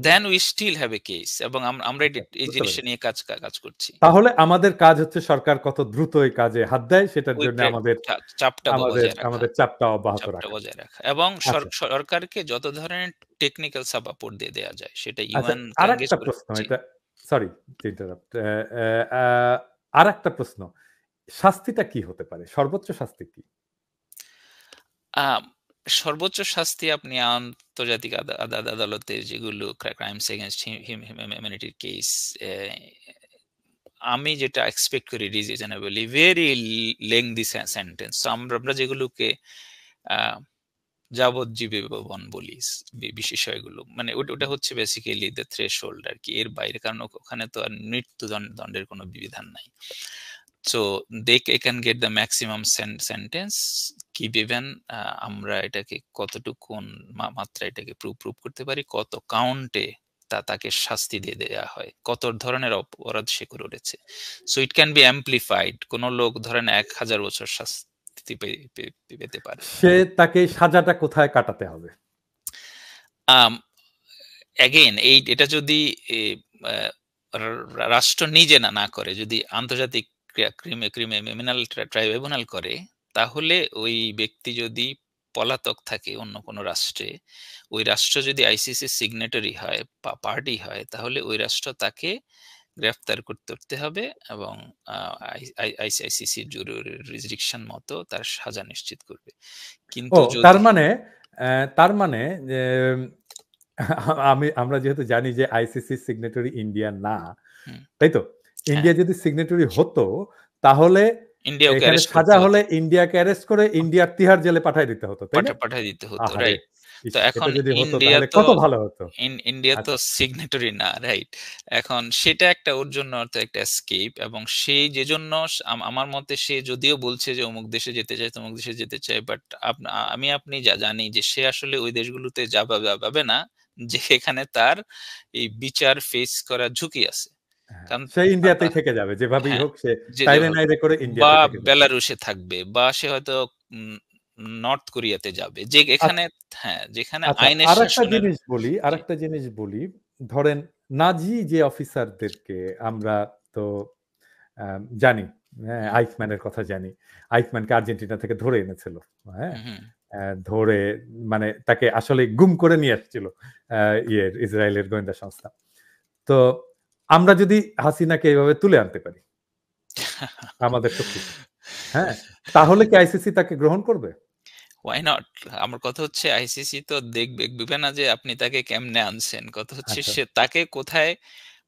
then we still have a case, এবং আমরা এই জিনিসটা নিয়ে কাজ করছি। তাহলে আমাদের কাজ হচ্ছে সরকার কত দ্রুত এই কাজে হাত দেয় সেটার জন্য আমাদের চাপটা অব্যাহত রাখা, এবং সরকারকে যত ধরনের টেকনিক্যাল সাপোর্ট দেওয়া যায় সেটা ইউএন। আরেকটা প্রশ্ন, এটা সরি ইন্টারাপ্ট, আরেকটা প্রশ্ন, শাস্তিটা কি হতে পারে? সর্বোচ্চ শাস্তি কি? সর্বোচ্চ শাস্তি আপনি আন্তর্জাতিক আদালতের যেগুলো ক্রাইমস এগেইনস্ট হিউম্যানিটির কেস, আমি যেটা এক্সপেক্ট করি রিজনেবলি ভেরি লেংদি সেন্টেন্স। আমরা যেগুলোকে যাবজ্জীবন বলি বিষয়গুলো, মানে ওটা হচ্ছে বেসিক্যালি দ্য থ্রেশহোল্ড আর কি, এর বাইরে, কারণ ওখানে তো আর মৃত্যুদণ্ডের কোনো বিধান নাই। So they can get the maximum sentence. given আমরা এটাকে কতটুকু মাত্রা এটাকে প্রুভ করতে পারি, কত কাউন্টে তাকে শাস্তি দিয়ে দেওয়া হয়, কত ধরনের অপরাধ সে করেছে। So it can be amplified. কোন লোক ধরেন 1000 বছর শাস্তি পেতে পারে, সে তাকে সাজাটা কোথায় কাটাতে হবে? অ্যাগেইন এটা যদি রাষ্ট্র নিজে না করে, যদি আন্তর্জাতিক ক্রিমিনাল ট্রাইব্যুনাল করে, তাহলে ওই ব্যক্তি যদি পলাতক থাকে অন্য কোনো রাষ্ট্রে, ওই রাষ্ট্র যদি আইসিসি সিগনেটারি হয় বা পার্টি হয়, তাহলে ওই রাষ্ট্র তাকে গ্রেফতার করতে হবে এবং আইসিসির জুরিসডিকশন মতো তার সাজা নিশ্চিত করবে। কিন্তু তার মানে আমরা যেহেতু জানি যে আইসিসি সিগনেটারি ইন্ডিয়া না, তাই তো? ইন্ডিয়া যদি সিগনেটারি হতো তাহলে এখানে সাজা হলে ইন্ডিয়াকে অ্যারেস্ট করে ইন্ডিয়ার তিহার জেলে পাঠিয়ে দিতে হতো, তাই না? পাঠিয়ে দিতে হতো, রাইট। তো এখন যদি হতো তাহলে কত ভালো হতো। ইন্ডিয়া তো সিগনেটারি না, রাইট। এখন সেটা একটা ওর জন্য একটা এসকেপ, এবং সেই যে জন্য আমার মতে সে যদিও বলছে যে অমুক দেশে যেতে চায় তমুক দেশে যেতে চায়, বাট আপনি জানি যে সে আসলে ওই দেশগুলোতে যাবে না যেখানে তার এই বিচার ফেস করার ঝুঁকি আছে। সে ইন্ডিয়াতেই থেকে যাবে, যেভাবেই হোক সে তাইরে নাইরে করে ইন্ডিয়াতে বা থেকে যাবে, বেলারুশে থাকবে, বা সে হয়তো নর্থ কোরিয়াতে যাবে, যে এখানে হ্যাঁ যেখানে আচ্ছা, আইনের আরেকটা শাসনের। জিনিস বলি, জি। আরেকটা জিনিস বলি। ধরেন নাজি যে অফিসারদেরকে আমরা তো জানি, হ্যাঁ, হুম, আইখম্যানের কথা জানি। আইখম্যানকে আর্জেন্টিনা থেকে ধরে এনেছিল। হ্যাঁ? হুম, হুম। ধরে মানে তাকে আসলে গুম করে নিয়ে আসছিল ইসরায়েলের গোয়েন্দা সংস্থা। তো আমরা যদি হাসিনাকে এভাবে তুলে আনতে পারি আমাদের শক্তিতে, হ্যাঁ? তাহলে কি আইসিসি তাকে গ্রহণ করবে? Why not? আমার কথা হচ্ছে আইসিসি তো দেখবে না যে আপনি তাকে কেমনে আনছেন। কথা হচ্ছে আচ্ছা। সে তাকে কোথায়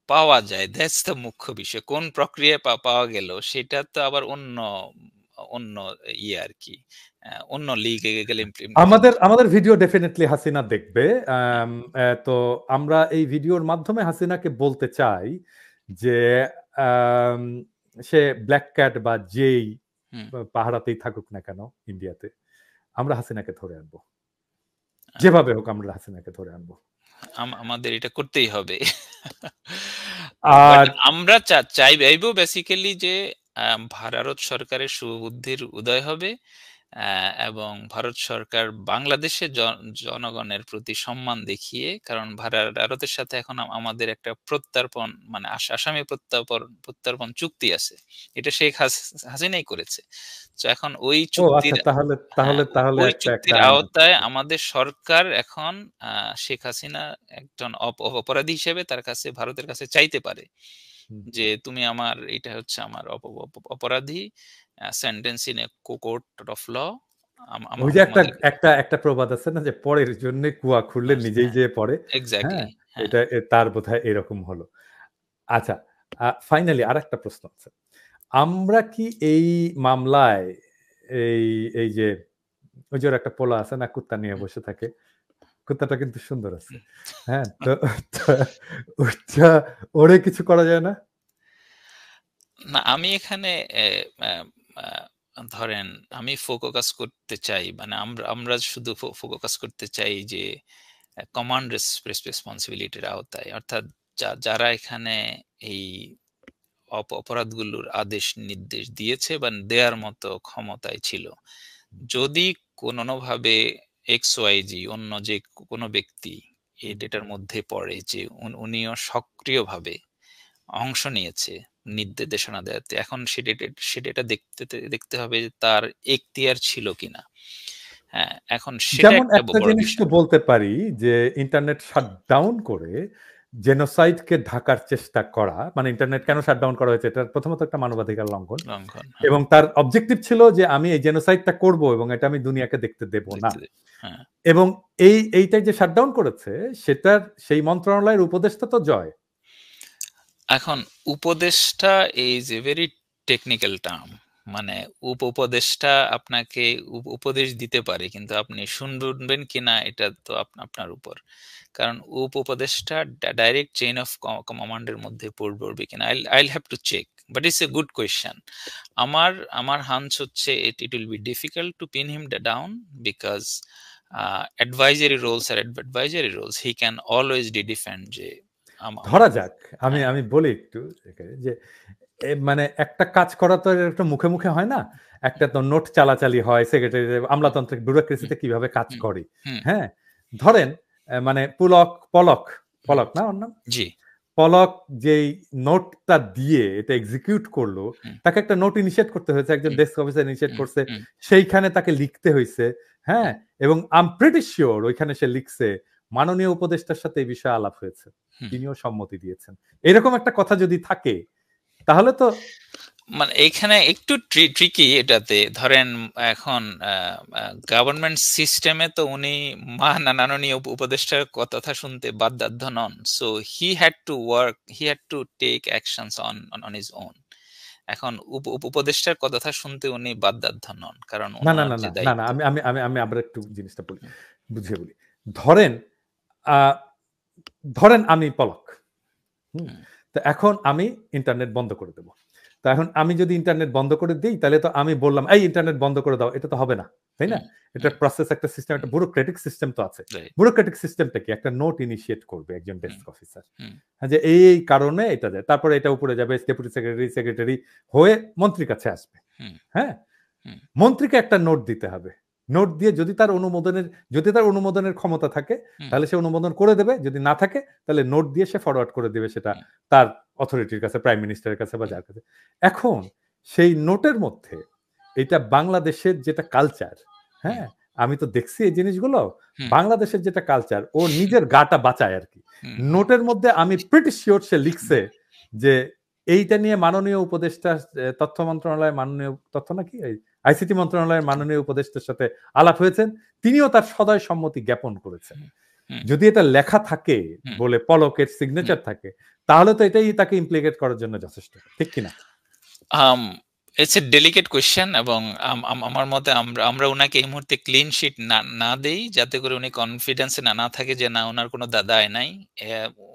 পাওয়া যায়, দ্যাটস দ্য মুখ্য বিষয়। কোন প্রক্রিয়ায় পাওয়া গেল সেটা তো আবার অন্য ইয়ে আরকি। অন্য লিগে গেলে আমাদের ইমপ্লিমেন্টেশন। আমাদের ভিডিও ডেফিনিটলি হাসিনা দেখবে। হুম, তো আমরা এই ভিডিওর মাধ্যমে হাসিনাকে বলতে চাই যে আম সে ব্লাক ক্যাট বা যেই হুম। পাহারাতেই থাকুক না কেন ইন্ডিয়াতে, আমরা হাসিনাকে ধরে আনবো। আ যেভাবে হোক আমরা হাসিনাকে ধরে আনবো। আমাদের এটা করতেই হবে। বাট আর আমরা চাইবো বেসিক্যালি যে ভারত সরকারের শুভবুদ্ধির উদয় হবে। এবং ভারত সরকার বাংলাদেশের জনগণের প্রতি সম্মান দেখিয়ে, কারণ ভারতের সাথে এখন আমাদের একটা প্রত্যর্পণ মানে আসামি প্রত্যর্পণ চুক্তি আছে। এটা শেখ হাসিনাই করেছে। তো এখন ওই ও আচ্ছা, চুক্তির তাহলে হ্যাঁ, তাহলে তাহলে ওই একটা চুক্তির আইন আছে। আওতায় আমাদের সরকার এখন শেখ হাসিনা একজন অপরাধী হিসেবে তার কাছে ভারতের কাছে চাইতে পারে হুম। যে তুমি আমার এটা হচ্ছে আমার অপরাধী, sentence in a court of law. ওই যে একটা আমাদের একটা একটা প্রবাদ আছে না যে পরের জন্য কুয়া খুঁড়লে নিজেই হ্যাঁ, যেয়ে পড়ে। হ্যাঁ? এক্সাক্টলি। হ্যাঁ। তার বোধহয় এরকম হলো। আচ্ছা, ফাইনালি আরেকটা প্রশ্ন আছে। আমরা কি এই মামলায় এই এই যে ওই যে ওর একটা পোলা আছে না কুত্তা নিয়ে হুম, বসে থাকে। কুত্তাটা কিন্তু সুন্দর আছে। হুম। হ্যাঁ? তো ওইটা ওরে কিছু করা যায় না? না, আমি এখানে এ আ আ ধরেন আমি ফোকাস করতে চাই। মানে আমরা আমরা শুধু ফোকাস করতে চাই যে কমান্ড রেসপন্সিবিলিটির আওতায়। অর্থাৎ যারা এখানে এই অপরাধগুলোর আদেশ নির্দেশ দিয়েছে বা দেয়ার মতো ক্ষমতায় ছিল। যদি কোনোভাবে XYZ অন্য যে কোনো ব্যক্তি এটার মধ্যে পড়ে যে উনিও সক্রিয়ভাবে অংশ নিয়েছে নির্দেশনা দেওয়াতে। এখন সেটা এটা দেখতে হবে যে তার এখতিয়ার ছিল কিনা। হ্যাঁ, এখন সেটা যেমন একটা একটা বড় জিনিস তো বিষয়। বলতে পারি যে ইন্টারনেট শাটডাউন করে জেনোসাইডকে ঢাকার চেষ্টা করা, মানে ইন্টারনেট কেন শাটডাউন করা হয়েছে এটা প্রথমত একটা মানবাধিকার লঙ্ঘন লঙ্ঘন, হ্যাঁ, এবং তার অবজেক্টিভ ছিল যে আমি এই জেনোসাইডটা করব এবং এটা আমি দুনিয়াকে দেখতে দেব না। দেখতে দে। হ্যাঁ। এবং এইটাই যে শাটডাউন করেছে সেটার সেই মন্ত্রণালয়ের উপদেষ্টা তো জয়। এখন উপদেষ্টা is a very technical term. মানে উপদেষ্টা আপনাকে উপদেশ দিতে পারে, কিন্তু আপনি শুনবেন কিনা এটা তো আপনার উপর। কারণ উপদেষ্টা ডাইরেক্ট চেইন অফ কমান্ডের মধ্যে পড়বে কিনা, I'll have to check. But it's a good question. আমার আমার হাঞ্চ হচ্ছে it will be difficult to pin him down, because advisory roles are advisory roles, he can always defend যে ধরা যাক, আমি হ্যাঁ, আমি বলি একটু যে মানে একটা কাজ করা তো একটা মুখে মুখে হয় না। একটা তো নোট চালাচালি হয়, সেক্রেটারি হুম, আমলাতান্ত্রিক হুম, ব্যুরোক্রেসিতে কিভাবে কাজ হুম, করে। হুম, হ্যাঁ? ধরেন মানে পলক হুম, পলক না ওর নাম? জি, পলক যেই নোটটা দিয়ে এটা এক্সিকিউট করলো, হুম, তাকে একটা নোট ইনিশিয়েট করতে হয়েছে। একজন হুম, ডেস্ক অফিসার ইনিশিয়েট হুম, করছে। হুম, সেইখানে তাকে লিখতে হইছে। হ্যাঁ? হুম, এবং আই এম প্রিটি সিউর ওইখানে সে লিখছে, মাননীয় উপদেষ্টার সাথে এই বিষয়ে আলাপ হয়েছে। হুম। তিনিও সম্মতি দিয়েছেন। এরকম একটা কথা যদি থাকে, তাহলে তো মানে এইখানে একটু ট্রিকি এটাতে। ধরেন এখন গভর্নমেন্ট সিস্টেমে তো উনি মাননীয় উপদেষ্টার কথা শুনতে বাধ্য নন। So he had to take actions on his own. এখন উপদেষ্টার কথা শুনতে উনি বাধ্য নন। কারণ না, না, উনার না, যে না, না, না। দায়িত্ব। আমি আবার একটু জিনিসটা বলি, হুম, বুঝিয়ে বলি। ধরেন আ ধরেন আমি পলক। হুম? হুম, তো এখন আমি ইন্টারনেট বন্ধ করে দেব। তো এখন আমি যদি ইন্টারনেট বন্ধ করে দেই, তাহলে তো আমি বললাম, "এই ইন্টারনেট বন্ধ করে দাও।" এটা তো হবে না। তাই না? হুম, হুম, এটার প্রসেস একটা সিস্টেম, একটা হুম, ব্যুরোক্রেটিক সিস্টেম তো আছে। রাইট, ব্যুরোক্রেটিক সিস্টেমটা কি? একটা নোট ইনিশিয়েট করবে একজন হুম, ডেস্ক অফিসার। হুম, হ্যাঁ, যে এই কারণে এটা যায়। তারপরে এটা উপরে যাবে ডেপুটি সেক্রেটারি হয়ে মন্ত্রীর কাছে আসবে। হুম, হ্যাঁ? হুম, মন্ত্রীকে একটা নোট দিতে হবে। নোট দিয়ে যদি তার অনুমোদনের ক্ষমতা থাকে তাহলে সে অনুমোদন করে দেবে, যদি না থাকে তাহলে নোট দিয়ে সে ফরওয়ার্ড করে দেবে সেটা তার অথরিটির কাছে, প্রাইম মিনিস্টারের কাছে বা যার কাছে। এখন সেই নোটের মধ্যে এটা বাংলাদেশের যেটা কালচার, হ্যাঁ আমি তো দেখছি এই জিনিসগুলো, বাংলাদেশের যেটা কালচার ও নিজের গাটা বাঁচায় আর কি। নোটের মধ্যে আমি প্রিটি শিওর সে লিখছে যে এইটা নিয়ে মাননীয় উপদেষ্টা, তথ্য মন্ত্রণালয়ের মাননীয় তথ্য নাকি আইসিটি মন্ত্রণালয়ের মাননীয় উপদেষ্টার সাথে আলাপ হয়েছেন, তিনিও তার সদয় সম্মতি জ্ঞাপন করেছেন। যদি এটা লেখা থাকে বলে পলকের সিগনেচার থাকে তাহলে তো এটাই তাকে ইমপ্লিকেট করার জন্য যথেষ্ট, ঠিক কিনা? ইটস এ ডেলিকেট কোয়েশ্চেন, এবং আমার মতে আমরা ওনাকে এই মুহূর্তে ক্লিন শিট না দেই, যাতে করে উনি কনফিডেন্সে না থাকে যে না ওনার কোনো দায় নাই,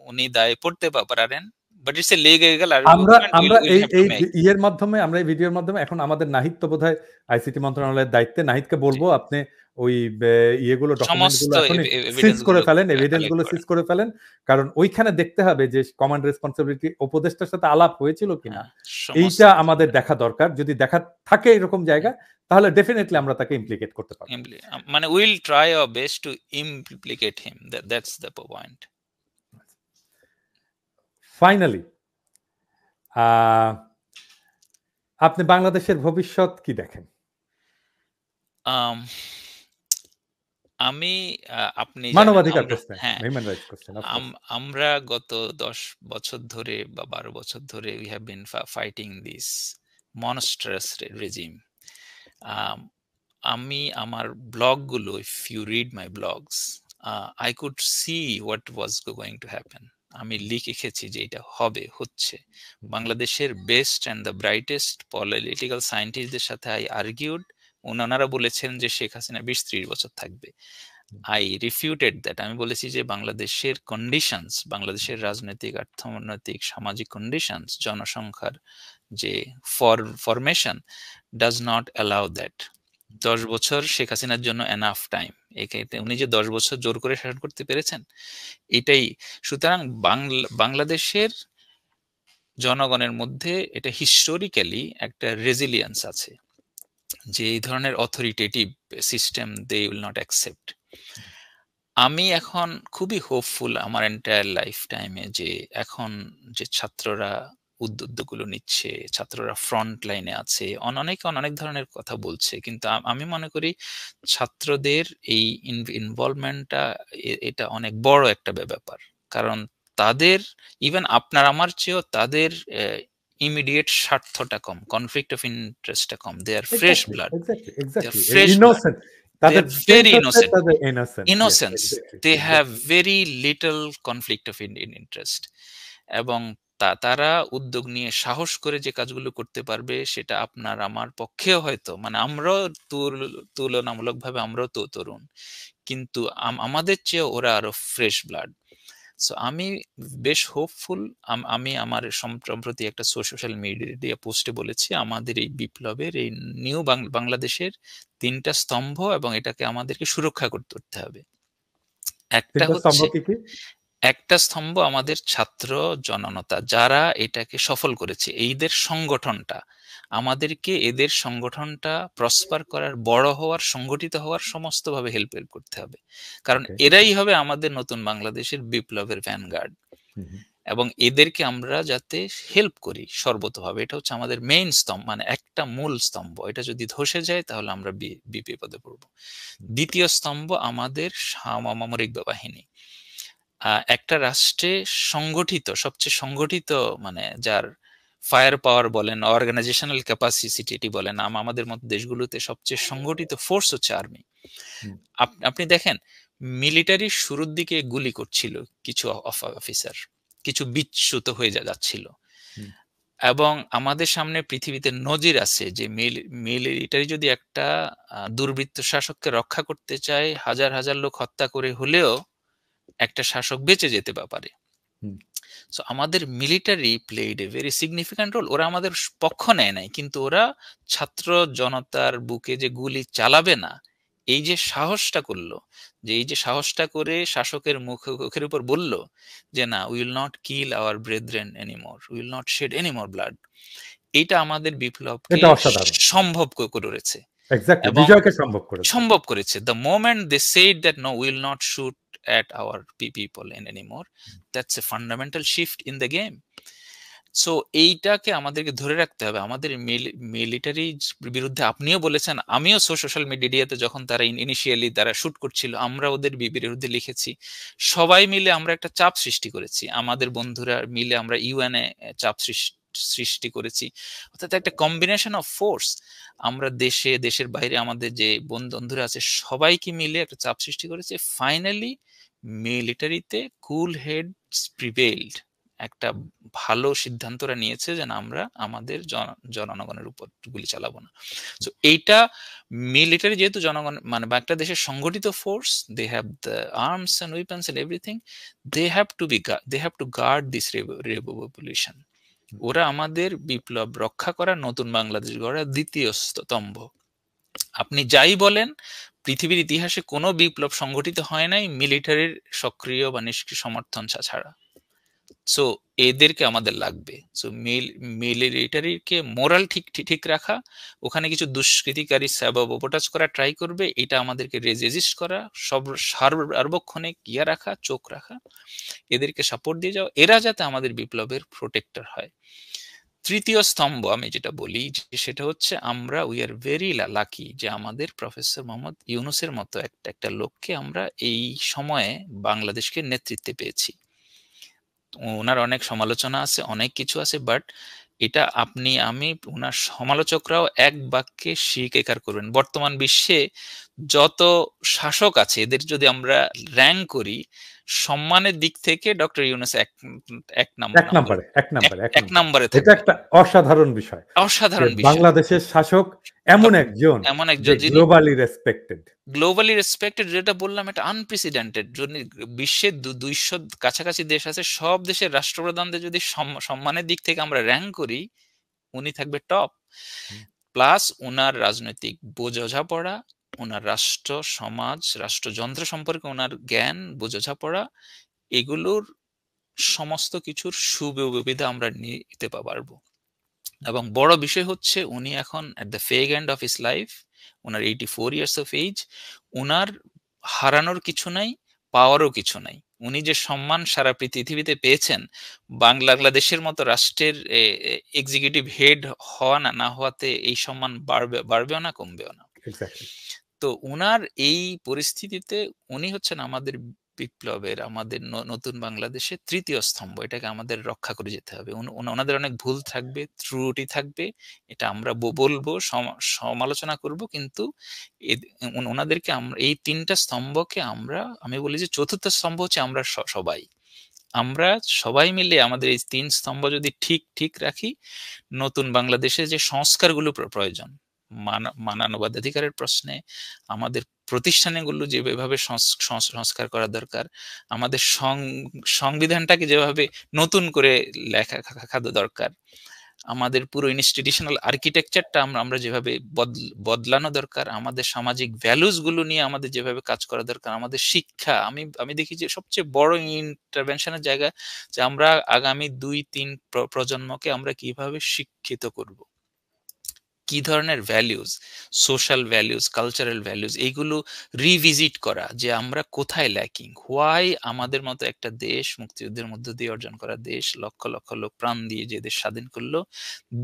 উনি দায় পড়তে পারেন, but it's A legal argument. আমরা এই মাধ্যমে, আমরা এই ভিডিওর মাধ্যমে, এখন আমাদের নাহিদ তো বোধহয় আইসিটি মন্ত্রণালয়ের দায়িত্বে, নাহিদকে বলবো আপনি ওই ইয়েগুলো, ডকুমেন্টগুলো এখন সিজ করে ফেলেন, এভিডেন্সগুলো সিজ করে ফেলেন, কারণ ওইখানে দেখতে হবে যে কমান্ড রেসপন্সিবিলিটি উপদেষ্টার সাথে আলাপ হয়েছিল কিনা, এইটা আমাদের দেখা দরকার। যদি দেখা থাকে এরকম জায়গা তাহলে ডেফিনেটলি আমরা তাকে ইমপ্লিকেট করতে পারবো, মানে will try our best to implicate him, that's the point. Finally আপনি বাংলাদেশের ভবিষ্যৎ কি দেখেন? আমি আপনি মানবাধিকার প্রশ্ন, আমরা গত 10 বছর ধরে বা 12 বছর ধরে we have been fighting this monstrous regime. আমি আমার ব্লগগুলো, if you read my blogs, I could see what was going to happen. আমি লিখেছি যে এটা হচ্ছে। বাংলাদেশের best and the brightest political সায়েন্টিস্টদের সাথে আই আর্গিউড, ওনারা বলেছেন যে শেখ হাসিনা 20-30 বছর থাকবে। I refuted that. আমি বলেছি যে বাংলাদেশের কন্ডিশনস, বাংলাদেশের রাজনৈতিক, অর্থনৈতিক, সামাজিক কন্ডিশনস, জনসংখ্যার যে formation does not allow that. 10 বছর শেখ হাসিনার জন্য এনাফ টাইম। উনি যে 10 বছর জোর করে শাসন করতে পেরেছেন এটাই। সুতরাং বাংলাদেশের জনগণের মধ্যে এটা হিস্টোরিক্যালি একটা রেজিলিয়েন্স আছে যে এই ধরনের authoritative system they will not accept. আমি এখন খুবই হোপফুল আমার এন্টায়ার লাইফ টাইমে যে এখন যে ছাত্ররা উদ্যোগগুলো নিচ্ছে, ছাত্ররা ফ্রন্ট লাইনে আছে, অনেক ধরনের কথা বলছে, কিন্তু আমি মনে করি ছাত্রদের এই ইনভলভমেন্টটা এটা অনেক বড় একটা ব্যাপার। কারণ তাদের, ইভেন আপনার আমার চেয়েও তাদের ইমিডিয়েট স্বার্থটা কম, কনফ্লিক্ট অফ ইন্টারেস্টটা কম, they are fresh blood, very innocent, they have very little conflict of interest, এবং তারা উদ্যোগ নিয়ে সাহস করে যে কাজগুলো করতে পারবে সেটা আপনার আমার পক্ষেও হয়তো, মানে আমরাও তুলনামূলকভাবে আমরাও তো তরুণ, কিন্তু আমাদের চেয়ে ওরা আরো ফ্রেশ ব্লাড। সো আমি বেশ হোপফুল। আমি আমার সম্প্রতি একটা সোশ্যাল মিডিয়া পোস্টে বলেছি আমাদের এই বিপ্লবের, এই নিউ বাংলাদেশের 3টা স্তম্ভ, এবং এটাকে আমাদেরকে সুরক্ষা করতে হবে। একটা স্তম্ভ আমাদের ছাত্র জনতা, যারা এটাকে সফল করেছে, এইদের সংগঠনটা, আমাদেরকে এদের সংগঠনটা প্রসপার করার, বড় হওয়ার, সংগঠিত হওয়ার সমস্তভাবে হেল্প করতে হবে, কারণ এরাই হবে আমাদের নতুন বাংলাদেশের বিপ্লবের ভ্যানগার্ড, এবং এদেরকে আমরা যাতে হেল্প করি সর্বতভাবে, এটা হচ্ছে আমাদের মেইন স্তম্ভ, মানে একটা মূল স্তম্ভ। এটা যদি ধসে যায় তাহলে আমরা বিপদে পড়ব। দ্বিতীয় স্তম্ভ আমাদের সামরিক বাহিনী। একটা রাষ্ট্রে সংগঠিত, সবচেয়ে সংগঠিত, মানে যার ফায়ার পাওয়ার বলেন, অর্গানাইজেশনাল ক্যাপাসিটি বলেন, আমাদের মতো দেশগুলোতে সবচেয়ে সংগঠিত ফোর্স হচ্ছে আর্মি। আপনি দেখেন মিলিটারি শুরুর দিকে গুলি করছিল কিছু অফিসার, কিছু বিচ্যুত হয়ে যাচ্ছিল, এবং আমাদের সামনে পৃথিবীতে নজির আছে যে মিলিটারি যদি একটা দুর্বৃত্ত শাসককে রক্ষা করতে চায়, হাজার হাজার লোক হত্যা করে হলেও একটা শাসক বেঁচে যেতে পারে। সো আমাদের military played a very significant role. ওরা আমাদের পক্ষ নেয় নাই, কিন্তু ওরা ছাত্র জনতার বুকে যে গুলি চালাবে না, এই যে সাহসটা করলো, যে এই যে সাহসটা করে শাসকের মুখের উপর বলল যে না, we will not kill our brethren anymore, we will not shed anymore blood, এইটা আমাদের বিপ্লবকে সম্ভব করেছে। এক্স্যাক্টলি, এবং বিজয়কে সম্ভব করেছে। সম্ভব করেছে। The moment they said that no, will not shoot at our people anymore, that's a fundamental shift in the game. So এইটাকে আমাদেরকে ধরে রাখতে হবে। আমাদের মিলিটারি বিরুদ্ধে আপনিও বলেছেন, আমিও সোশ্যাল মিডিয়াতে যখন তারা ইনিশিয়ালি তারা শুট করছিল, আমরা ওদের বিরুদ্ধে লিখেছি। সবাই মিলে আমরা একটা চাপ সৃষ্টি করেছি, আমাদের বন্ধুরা মিলে আমরা ইউএনএ চাপ সৃষ্টি করেছি। অর্থাৎ একটা কম্বিনেশন অফ ফোর্স, আমরা দেশে দেশের বাইরে আমাদের যে বন্ধুরা আছে সবাইকে মিলে একটা চাপ সৃষ্টি করেছে। ফাইনালি মিলিটারিতে কুল হেডস প্রিভেইলড, একটা ভালো সিদ্ধান্তরা নিয়েছে যে আমরা আমাদের জনগণের উপর গুলি চালাবো না। সো এইটা মিলিটারি যেহেতু জনগণ মানে বা একটা দেশের সংগঠিত force, they have the arms and weapons and everything, they have to guard this revolution. ওরা আমাদের বিপ্লব রক্ষা করা, নতুন বাংলাদেশ গড়া দ্বিতীয় স্তম্ভ। আপনি যাই বলেন, পৃথিবীর ইতিহাসে কোনো বিপ্লব সংগঠিত হয় নাই মিলিটারির সক্রিয় বা নিষ্ক্রিয় সমর্থন ছাড়া। সো এদেরকে আমাদের লাগবে। সো মিলিটারিকে মোরাল ঠিক রাখা, ওখানে কিছু দুষ্কৃতিকারী সাবোটাজ করা ট্রাই করবে, এটা আমাদেরকে রেজিস্ট করা, সব সার্বক্ষণিক ইয়া রাখা, চোখ রাখা, এদেরকে সাপোর্ট দিয়ে যাওয়া, এরা যাতে আমাদের বিপ্লবের প্রোটেক্টর হয়। তৃতীয় স্তম্ভ আমি যেটা বলি সেটা হচ্ছে আমরা উই আর ভেরি লাকি যে আমাদের প্রফেসর মোহাম্মদ ইউনূসের মতো একটা লোককে আমরা এই সময়ে বাংলাদেশকে নেতৃত্বে পেয়েছি। ওনার অনেক সমালোচনা আছে, অনেক কিছু আছে, বাট এটা আপনি আমি ওনার সমালোচকরাও এক বাক্যে স্বীকার করবেন। বর্তমান বিশ্বে যত শাসক আছে এদের যদি আমরা র্যাঙ্ক করি, সম্মানের দিক থেকে ডক্টর ইউনূস এক নম্বরে এটা থাকবে। একটা অসাধারণ বিষয়। অসাধারণ বিষয়। বাংলাদেশের শাসক এমন একজন গ্লোবালি রেসপেক্টেড, যেটা বললাম এটা আনপ্রেসিডেন্টেড। যদি বিশ্বের 200 কাছাকাছি দেশ আছে, সব দেশের রাষ্ট্রপ্রধানদের যদি সম্মানের দিক থেকে আমরা র্যাঙ্ক করি, উনি থাকবে টপ। প্লাস ওনার রাজনৈতিক বোঝাপড়া, ওনার রাষ্ট্র সমাজ রাষ্ট্রযন্ত্র সম্পর্কে ওনার জ্ঞান বোঝাপড়া, এগুলোর সমস্ত কিছুর সুবিধা আমরা নিতে পারবো। এবং বড় বিষয় হচ্ছে উনি এখন at the fag end of his life, ওনার 84 ইয়ার্স অফ এজ। ওনার হারানোর কিছু নাই, পাওয়ারও কিছু নাই। উনি যে সম্মান সারা পৃথিবীতে পেয়েছেন, বাংলাদেশের মতো রাষ্ট্রের এক্সিকিউটিভ হেড হওয়া না হওয়াতে এই সম্মান বাড়বেও না, কমবেও না। তো উনার এই পরিস্থিতিতে উনি হচ্ছেন আমাদের বিপ্লবের, আমাদের নতুন বাংলাদেশের তৃতীয় স্তম্ভ। এটাকে আমাদের রক্ষা করে যেতে হবে। ওনাদের অনেক ভুল থাকবে, ত্রুটি থাকবে, এটা আমরা বলবো, সমালোচনা করব, কিন্তু ওনাদেরকে আমরা এই তিনটা স্তম্ভকে আমি বলি যে চতুর্থ স্তম্ভ হচ্ছে আমরা সবাই মিলে আমাদের এই তিন স্তম্ভ যদি ঠিক রাখি, নতুন বাংলাদেশে যে সংস্কারগুলো প্রয়োজন, মানবাধিকারের প্রশ্নে আমাদের প্রতিষ্ঠানগুলো যেভাবে সংস্কার করা দরকার, আমাদের সংবিধানটাকে যেভাবে নতুন করে লেখা দরকার, আমাদের পুরো ইনস্টিটিউশনাল আর্কিটেকচারটা আমরা যেভাবে বদলানো দরকার, আমাদের সামাজিক ভ্যালুস গুলো নিয়ে আমাদের যেভাবে কাজ করা দরকার, আমাদের শিক্ষা, আমি দেখি যে সবচেয়ে বড় ইন্টারভেনশনের জায়গা যে আমরা আগামী 2-3 প্রজন্মকে আমরা কিভাবে শিক্ষিত করব, কি ধরনের values, social values, cultural values, এইগুলো রিভিজিট করা, যে আমরা কোথায় ল্যাকিং, হোয়াই আমাদের মতো একটা দেশ, মুক্তিযুদ্ধের মধ্য দিয়ে অর্জন করা দেশ, লক্ষ লক্ষ লোক প্রাণ দিয়ে যে দেশ স্বাধীন করলো,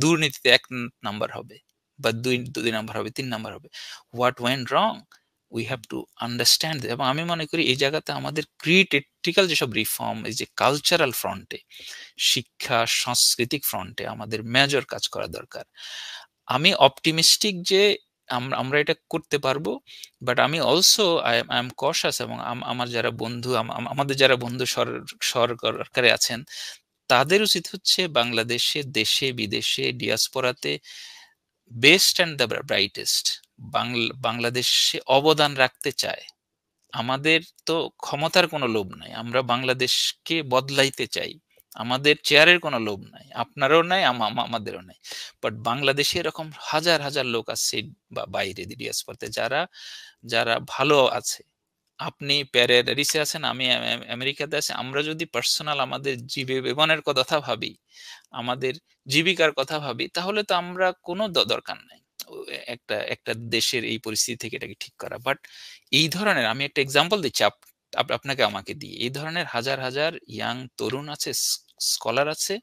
দুর্নীতিতে 1 নাম্বার হবে বা 2 নাম্বার হবে, 3 নাম্বার হবে। What went wrong, we have to understand. এবং আমি মনে করি এই জায়গাতে আমাদের ক্রিটিক্যাল যেসব রিফর্ম, এই যে কালচারাল ফ্রন্টে, শিক্ষা সাংস্কৃতিক ফ্রন্টে আমাদের মেজর কাজ করা দরকার। আমি অপটিমিস্টিক যে আমরা এটা করতে পারবো, বাট আমি অলসো আই এম কশাস। এবং আমার যারা বন্ধু, আমাদের যারা বন্ধু সরকারে আছেন, তাদের উচিত হচ্ছে বাংলাদেশে, দেশে বিদেশে, ডিয়াসপোরাতে বেস্ট অ্যান্ড দ্য ব্রাইটেস্ট বাংলাদেশে অবদান রাখতে চায়। আমাদের তো ক্ষমতার কোনো লোভ নাই, আমরা বাংলাদেশকে বদলাইতে চাই, আমাদের চেয়ারের কোনো লোভ নাই, আপনারও নাই, আমাদেরও নাই। বাট বাংলাদেশে এরকম হাজার হাজার লোক আছে বাইরে ডিয়াসপোরাতে যারা ভালো আছে। আপনি প্যারিসে আছেন, আমি আমেরিকাতে আছি। আমরা যদি পার্সোনাল আমাদের জীবনের কথা ভাবি, আমাদের জীবিকার কথা ভাবি, তাহলে তো আমরা কোনো দরকার নাই। একটা একটা দেশের এই পরিস্থিতি থেকে এটাকে ঠিক করা। বাট এই ধরনের, আমি একটা এক্সাম্পল দিচ্ছি আপনাকে আমাকে দিয়ে, এই ধরনের হাজার হাজার ইয়াং তরুণ আছে, স্কলার আছে,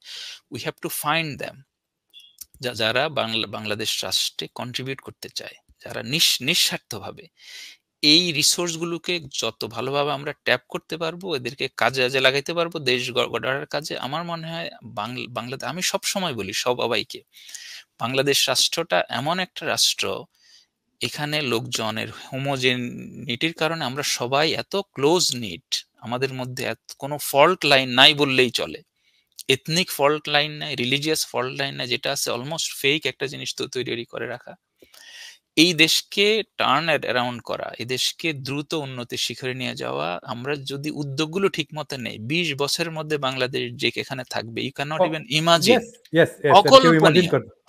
we have to find them, যারা বাংলাদেশ রাষ্ট্রে কন্ট্রিবিউট করতে চায়, যারা নিঃস্বার্থভাবে এই রিসোর্স গুলোকে যত ভালোভাবে আমরা ট্যাপ করতে পারবো, এদেরকে কাজে লাগাইতে পারবো দেশ গড়ার কাজে। আমার মনে হয় বাংলাদেশ, আমি সব সময় বলি সবাইকে, বাংলাদেশ রাষ্ট্রটা এমন একটা রাষ্ট্র, এখানে লোকজনের হোমোজেনিটির কারণে আমরা সবাই এত ক্লোজ নিট, আমাদের মধ্যে কোনো ফল্ট লাইন নাই বললেই চলে। এথনিক ফল্ট লাইন নাই, রিলিজিয়াস ফল্ট লাইন নাই, যেটা আছে অলমোস্ট ফেক একটা জিনিস তো তৈরি করে রাখা। এই দেশকে টার্ন অ্যারাউন্ড করা, এই দেশকে দ্রুত উন্নতির শিখরে নিয়ে যাওয়া, আমরা যদি উদ্যোগগুলো ঠিক মতো নেই, 20 বছরের মধ্যে বাংলাদেশ যে এখানে থাকবে, you can not even imagine. অকল্পনীয়। আপনি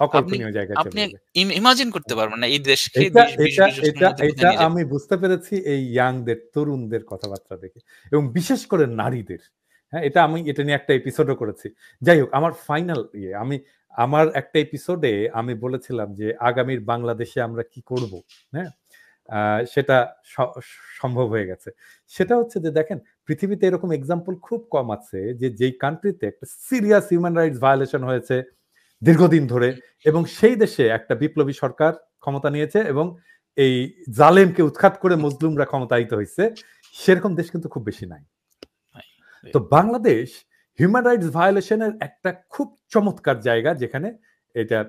অকল্পনীয় জায়গায় চলে আপনি যাবে। ইমাজিন করতে পারবেন না এই দেশকে এটা 20 এটা বছরের এটা মধ্যে কোথায় এটা নিয়ে যাবে। আমি বুঝতে পেরেছি এই ইয়াংদের, তরুণদের কথাবার্তা দেখে, এবং বিশেষ করে নারীদের। হ্যাঁ, এটা নিয়ে একটা এপিসোডও করেছি। যাই হোক, আমার ফাইনাল আমার একটা এপিসোডে আমি বলেছিলাম যে আগামীর বাংলাদেশে আমরা কি করব। হ্যাঁ, সেটা সম্ভব হয়ে গেছে। সেটা হচ্ছে যে দেখেন, পৃথিবীতে এরকম এক্সাম্পল খুব কম আছে যে যেই কান্ট্রিতে একটা সিরিয়াস হিউম্যান রাইটস ভায়োলেশন হয়েছে দীর্ঘদিন ধরে, এবং সেই দেশে একটা বিপ্লবী সরকার ক্ষমতা নিয়েছে এবং এই জালেমকে উৎখাত করে মজলুমরা ক্ষমতায়িত হয়েছে, সেরকম দেশ কিন্তু খুব বেশি নাই। তো বাংলাদেশ হিউম্যান রাইটস ভায়োলেশনের একটা খুব চমৎকার জায়গা, যেখানে এটা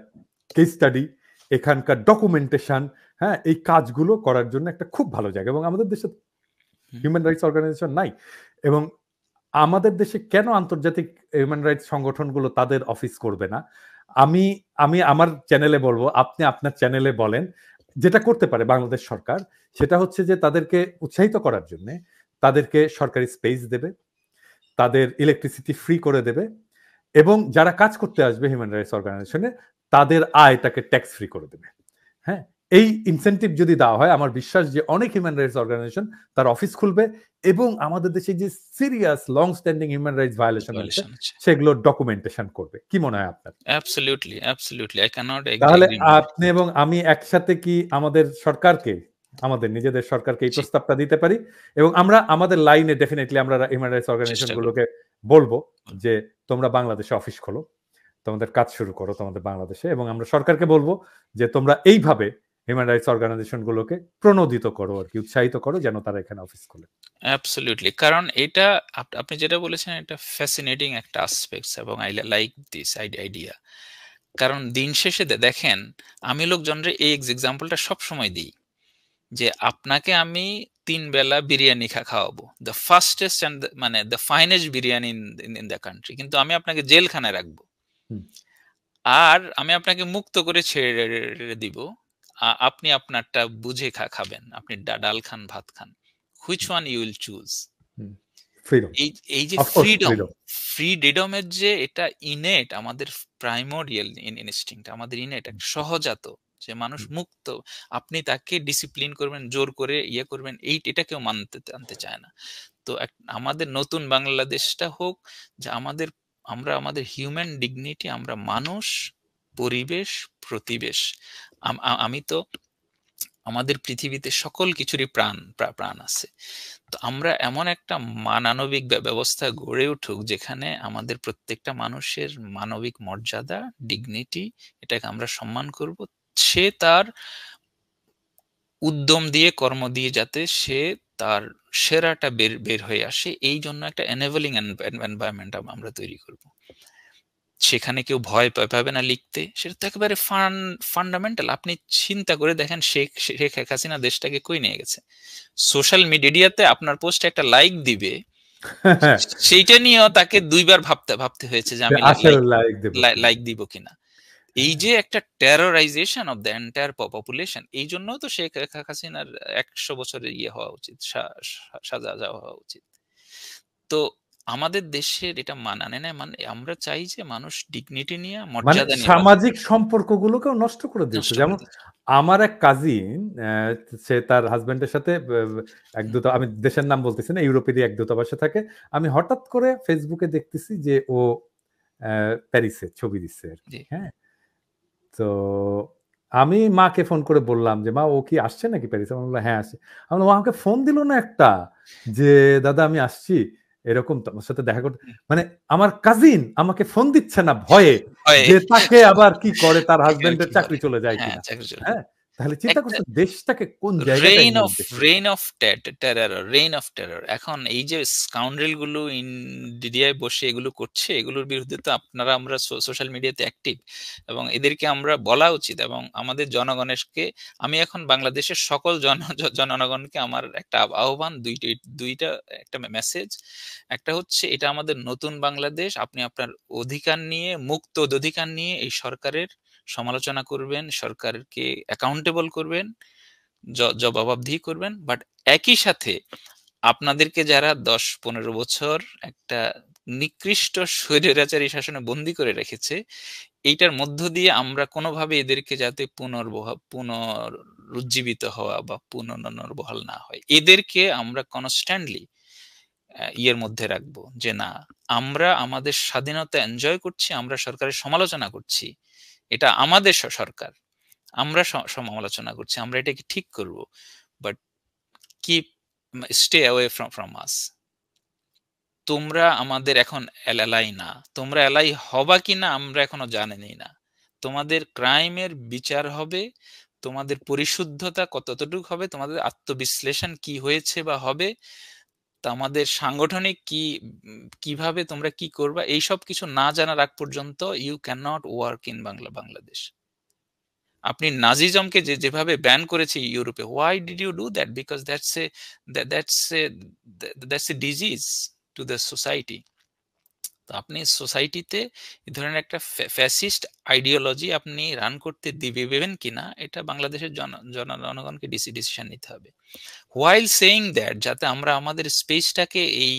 কেস স্টাডি, এখানকার ডকুমেন্টেশন, হ্যাঁ, এই কাজগুলো করার জন্য একটা খুব ভালো জায়গা। এবং আমাদের দেশে হিউম্যান রাইটস অর্গানাইজেশন নাই, এবং আমাদের দেশে কেন আন্তর্জাতিক হিউম্যান রাইটস সংগঠনগুলো তাদের অফিস করবে না? আমি আমি আমার চ্যানেলে বলবো, আপনি আপনার চ্যানেলে বলেন। যেটা করতে পারে বাংলাদেশ সরকার, সেটা হচ্ছে যে তাদেরকে উৎসাহিত করার জন্য তাদেরকে সরকারি স্পেস দেবে, তাদের ইলেকট্রিসিটি ফ্রি করে দেবে, এবং যারা কাজ করতে আসবে হিউম্যান রাইটস অর্গানাইজেশনে তাদের আয়টাকে ট্যাক্স ফ্রি করে দেবে। হ্যাঁ, এই ইনসেন্টিভ যদি দেওয়া হয়, আমার বিশ্বাস যে অনেক হিউম্যান রাইটস অর্গানাইজেশন তার অফিস খুলবে, এবং আমাদের দেশে যে serious long standing human rights violation হচ্ছে সেগুলো ডকুমেন্টেশন করবে। কি মনে হয় আপনার? Absolutely, absolutely, I can not agree. তাহলে আপনি এবং আমি একসাথে কি আমাদের সরকারকে, আমাদের নিজেদের সরকারকে এই প্রস্তাবটা দিতে পারি, এবং আমরা আমাদের লাইনে ডেফিনেটলি আমরা হিউম্যান রাইটস অর্গানাইজেশন গুলোকে বলবো যে তোমরা বাংলাদেশে অফিস খোলো, তোমাদের কাজ শুরু করো তোমাদের বাংলাদেশে, এবং আমরা সরকারকে বলবো যে তোমরা এইভাবে হিউম্যান রাইটস অর্গানাইজেশন গুলোকে প্রণোদিত করো, আর কি উৎসাহিত করো, যেন তারা এখানে অফিস খোলে। অ্যাবসলিউটলি, কারণ এটা আপনি যেটা বলেছেন এটা ফ্যাসিনেটিং একটা অ্যাসপেক্টস, এবং আই লাইক দিস আইডিয়া। কারণ দিন শেষে দেখেন, আমি লোকজনরে এই এক্সাম্পলটা সব সময় দিই যে আপনাকে আমি 3 বেলা বিরিয়ানি খাওয়াবো, দ্য ফাস্টেস্ট অ্যান্ড মানে the finest biryani in the country, কিন্তু আমি আপনাকে জেলখানায় রাখবো, আর আমি আপনাকে মুক্ত করে ছেড়ে দিব, আপনি আপনারটা বুঝে খাবেন, আপনি ডাল খান, ভাত খান, which one you will choose? এই যে ফ্রিডমের যে এটা ইনেট, আমাদের প্রাইমোরিয়াল ইনস্টিংক্ট, আমাদের ইনেট একটা সহজাত, যে মানুষ মুক্ত, আপনি তাকে ডিসিপ্লিন করবেন, জোর করে ইয়ে করবেন, এটা কেউ আনতে চায় না। তো আমাদের নতুন বাংলাদেশটা হোক যে আমরা আমাদের হিউম্যান ডিগনিটি, আমরা মানুষ, পরিবেশ, প্রতিবেশ, আমি তো আমাদের পৃথিবীতে সকল কিছুরই প্রাণ আছে। তো আমরা এমন একটা মানবিক ব্যবস্থা গড়ে উঠুক যেখানে আমাদের প্রত্যেকটা মানুষের মানবিক মর্যাদা, ডিগনিটি, এটাকে আমরা সম্মান করব। সে তার উদ্যম দিয়ে, কর্ম দিয়ে যাতে সে তার সেরাটা বের হয়ে আসে, এই জন্য একটা এনেবলিং এনভায়রনমেন্ট আমরা তৈরি করব। সেখানে কেউ ভয় পাবে না লিখতে, সেটা তো একেবারে ফান্ডামেন্টাল। আপনি চিন্তা করে দেখেন, শেখ হাসিনা দেশটাকে কই নিয়ে গেছে। সোশ্যাল মিডিয়াতে আপনার পোস্টে একটা লাইক দিবে, সেইটা নিয়েও তাকে 2 বার ভাবতে হয়েছে যে আমি লাইক দিব কিনা। এই যে একটা টেরোরাইজেশন অফ দ্য এন্টায়ার পপুলেশন, এই জন্য তো শেখ হাসিনার 100 বছরের হওয়া উচিত, সাজা হওয়া উচিত। তো আমাদের দেশের এটা মানানে না, মানে আমরা চাই যে মানুষ ডিগনিটি নিয়ে, মর্যাদা নিয়ে, সামাজিক সম্পর্কগুলোকেও নষ্ট করে দিচ্ছে। যেমন আমার এক কাজিন, সে তার হাজবেন্ডের সাথে আমি দেশের নাম বলতেছি না, ইউরোপেরই এক দূতাবাসে থাকে। আমি হঠাৎ করে ফেসবুকে দেখতেছি যে ও প্যারিসে ছবি দিচ্ছে আর কি। হ্যাঁ, তো আমি মাকে ফোন করে বললাম যে মা ও কি আসছে নাকি প্যারিসে? আমি বললাম হ্যাঁ আসছে। আমি বললাম, আমাকে ফোন দিল না একটা যে দাদা আমি আসছি, এরকম তোমার সাথে দেখা করতে। মানে আমার কাজিন আমাকে ফোন দিচ্ছে না ভয়ে হয় যে তাকে আবার কি করে, তার হাজবেন্ডের কি চাকরি করে? চলে যায় হ্যাঁ, কিনা। চাকরি চলে হ্যাঁ, তাহলে চিন্তা একটা করছো দেশটাকে কোন জায়গাটায় নিয়ে উঠেছে। Rain of rain of terror. এখন এই যে স্কাউন্ড্রেল গুলো ইন্ডিয়ায় বসে এগুলো করছে, এগুলোর বিরুদ্ধে তো আপনারা আমরা সোশ্যাল মিডিয়াতে অ্যাক্টিভ, এবং এদেরকে আমরা বলা উচিত, এবং আমাদের জনগণকে, আমি এখন বাংলাদেশের সকল জনগণকে আমার একটা আহ্বান, দুইটা একটা মেসেজ। একটা হচ্ছে এটা আমাদের নতুন বাংলাদেশ, আপনি আপনার অধিকার নিয়ে, মুক্ত অধিকার নিয়ে এই সরকারের সমালোচনা করবেন, সরকারকে অ্যাকাউন্টেবল করবেন, জবাবদিহি করবেন, বাট একই সাথে আপনাদেরকে যারা 10-15 বছর একটা নিকৃষ্ট স্বৈরাচারী শাসনে বন্দী করে রেখেছে, এইটার মধ্য দিয়ে আমরা কোনোভাবে এদেরকে যাতে পুনরুজ্জীবিত হওয়া বা পুনর্বহাল না হয়, এদেরকে আমরা কনস্ট্যান্টলি ইয়ের মধ্যে রাখবো যে না, আমরা আমাদের স্বাধীনতা এনজয় করছি, আমরা সরকারের সমালোচনা করছি, এটা আমাদের সরকার, আমরা সমালোচনা করছি, আমরা এটাকে ঠিক করব, but keep stay away from আস। তোমরা আমাদের এখন এলাই না, তোমরা এলাই হবা কিনা আমরা এখনো জানিনি না। তোমাদের ক্রাইমের বিচার হবে, তোমাদের পরিশুদ্ধতা কতটুকু হবে, তোমাদের আত্মবিশ্লেষণ কি হয়েছে বা হবে, আমাদের সাংগঠনিক কিভাবে তোমরা কি করবা, এইসব কিছু না জানার আগ পর্যন্ত you can not work in Bangladesh. আপনি নাজিজমকে যেভাবে ব্যান করেছে ইউরোপে, why did you do that? Because that's a disease to the society. তো আপনি সোসাইটিতে এই ধরনের একটা ফ্যাসিস্ট আইডিওলজি আপনি রান করতে দিবেন কিনা, এটা বাংলাদেশের জনগণকে ডিসিশন নিতে হবে। হোয়াইল সেইং দ্যাট, যাতে আমরা আমাদের স্পেসটাকে এই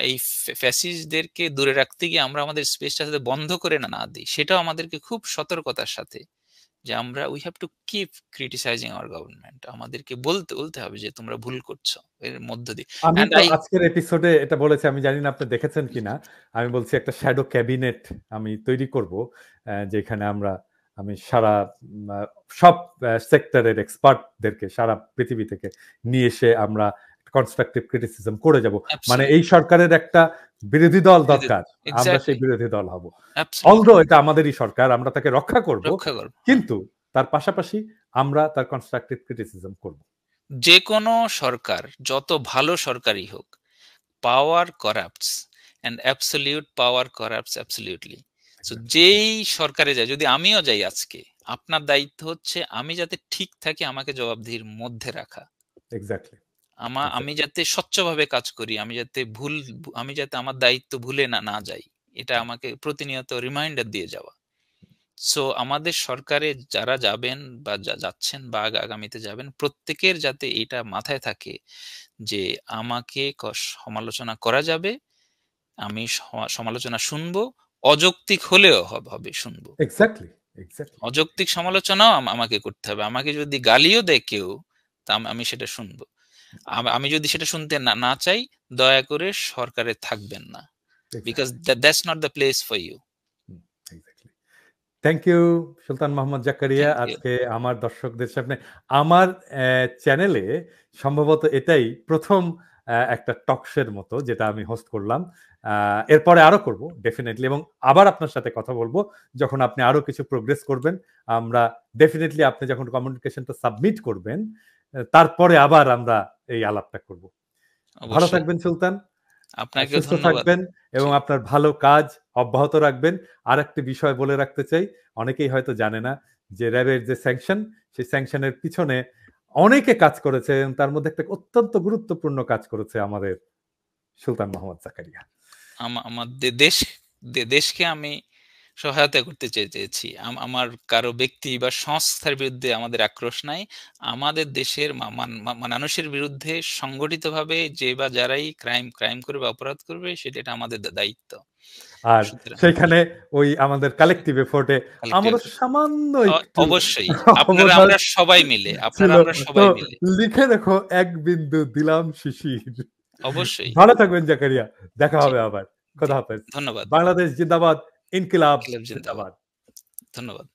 এই ফ্যাসিস্টদেরকে দূরে রাখতে গিয়ে আমরা আমাদের স্পেসটা যাতে বন্ধ করে না দিই, সেটাও আমাদেরকে খুব সতর্কতার সাথে, যে আমরা we have to keep criticising hour government, আমাদেরকে বলতে হবে যে তোমরা ভুল করছো এর মধ্য দিয়ে। আমি অ্যান্ড তো আই আজকের এপিসোডে এটা বলেছি, আমি জানি না আপনি দেখেছেন কিনা। আমি বলছি একটা শ্যাডো ক্যাবিনেট আমি তৈরি করব, যেখানে আমি সারা সব সেক্টরের এক্সপার্টদেরকে সারা পৃথিবী থেকে নিয়ে এসে আমরা কনস্ট্রাকটিভ ক্রিটিসিজম করে যাব। মানে এই সরকারের একটা বিরোধী দল দরকার, আমরা সেই বিরোধী দল হব। অলদো এটা আমাদেরই সরকার, আমরা তাকে রক্ষা করব, কিন্তু তার পাশাপাশি আমরা তার কনস্ট্রাকটিভ ক্রিটিসিজম করব। যে কোনো সরকার, যত ভালো সরকারই হোক, power corrupts and absolute power corrupts absolutely. So যেই সরকারে যায়, যদি আমিও যাই আজকে, আপনার দায়িত্ব হচ্ছে আমি যাতে ঠিক থাকি, আমাকে জবাবদিহির মধ্যে রাখা। এক্স্যাক্টলি। আমি যাতে স্বচ্ছভাবে কাজ করি, আমি যাতে আমার দায়িত্ব ভুলে না যাই, এটা আমাকে প্রতিনিয়ত রিমাইন্ডার দিয়ে যাওয়া। সো আমাদের সরকারে যারা যাবেন বা যাচ্ছেন বা আগামীতে যাবেন, প্রত্যেকের যাতে এটা মাথায় থাকে যে আমাকে সমালোচনা করা যাবে, আমি সমালোচনা শুনবো, অযৌক্তিক হলেও হবে শুনবো। এক্স্যাক্টলি। অযৌক্তিক সমালোচনাও আমাকে করতে হবে। আমাকে যদি গালিও দেয় কেউ, তা আমি সেটা শুনবো। আমি যদি সেটা শুনতে না চাই, দয়া করে সরকারে থাকবেন না, because that's not the place for you. Thank you Sultan Mohammad Zakaria. আজকে আমার দর্শকদের সামনে আমার চ্যানেলে সম্ভবত এটাই প্রথম একটা টকশের মতো যেটা আমি হোস্ট করলাম। এরপরে আরো করব ডেফিনেটলি, এবং আবার আপনার সাথে কথা বলবো যখন আপনি আরো কিছু প্রোগ্রেস করবেন। আমরা ডেফিনেটলি আপনি যখন কমিউনিকেশনটা সাবমিট করবেন, তারপরে আবার আমরা এই আলাপটা করব। ভালো থাকবেন সুলতান, আপনাকে সুস্থ ধন্যবাদ থাকবেন এবং আপনার ভালো কাজ অব্যাহত রাখবেন। আর একটি বিষয় বলে রাখতে চাই, অনেকেই হয়তো জানে না যে র্যাবের যে স্যাংশন, সেই স্যাংশনের পিছনে অনেকে কাজ করেছে, তার মধ্যে একটা অত্যন্ত গুরুত্বপূর্ণ কাজ করেছে আমাদের সুলতান মোহাম্মদ জাকারিয়া। আমাদের দেশকে আমি সহায়তা করতে চেয়েছি। আমার কারো ব্যক্তি বা সংস্থার বিরুদ্ধে আমাদের আক্রোশ নাই। আমাদের দেশের মানুষের বিরুদ্ধে সংগঠিতভাবে যে বা যারাই ক্রাইম করবে, অপরাধ করবে, সেটা আমাদের দায়িত্ব। আর সেখানে ওই আমাদের কালেকটিভ এফোর্টে আমাদের সামান্য একটু অবশ্যই আমরা সবাই মিলে লিখে দেখো এক বিন্দু দিলাম শিশির। অবশ্যই ভালো থাকবেন জাকারিয়া, দেখা হবে আবার। খোদা হাফেজ। ধন্যবাদ। বাংলাদেশ জিন্দাবাদ, ইনকিলাব জিন্দাবাদ। ধন্যবাদ।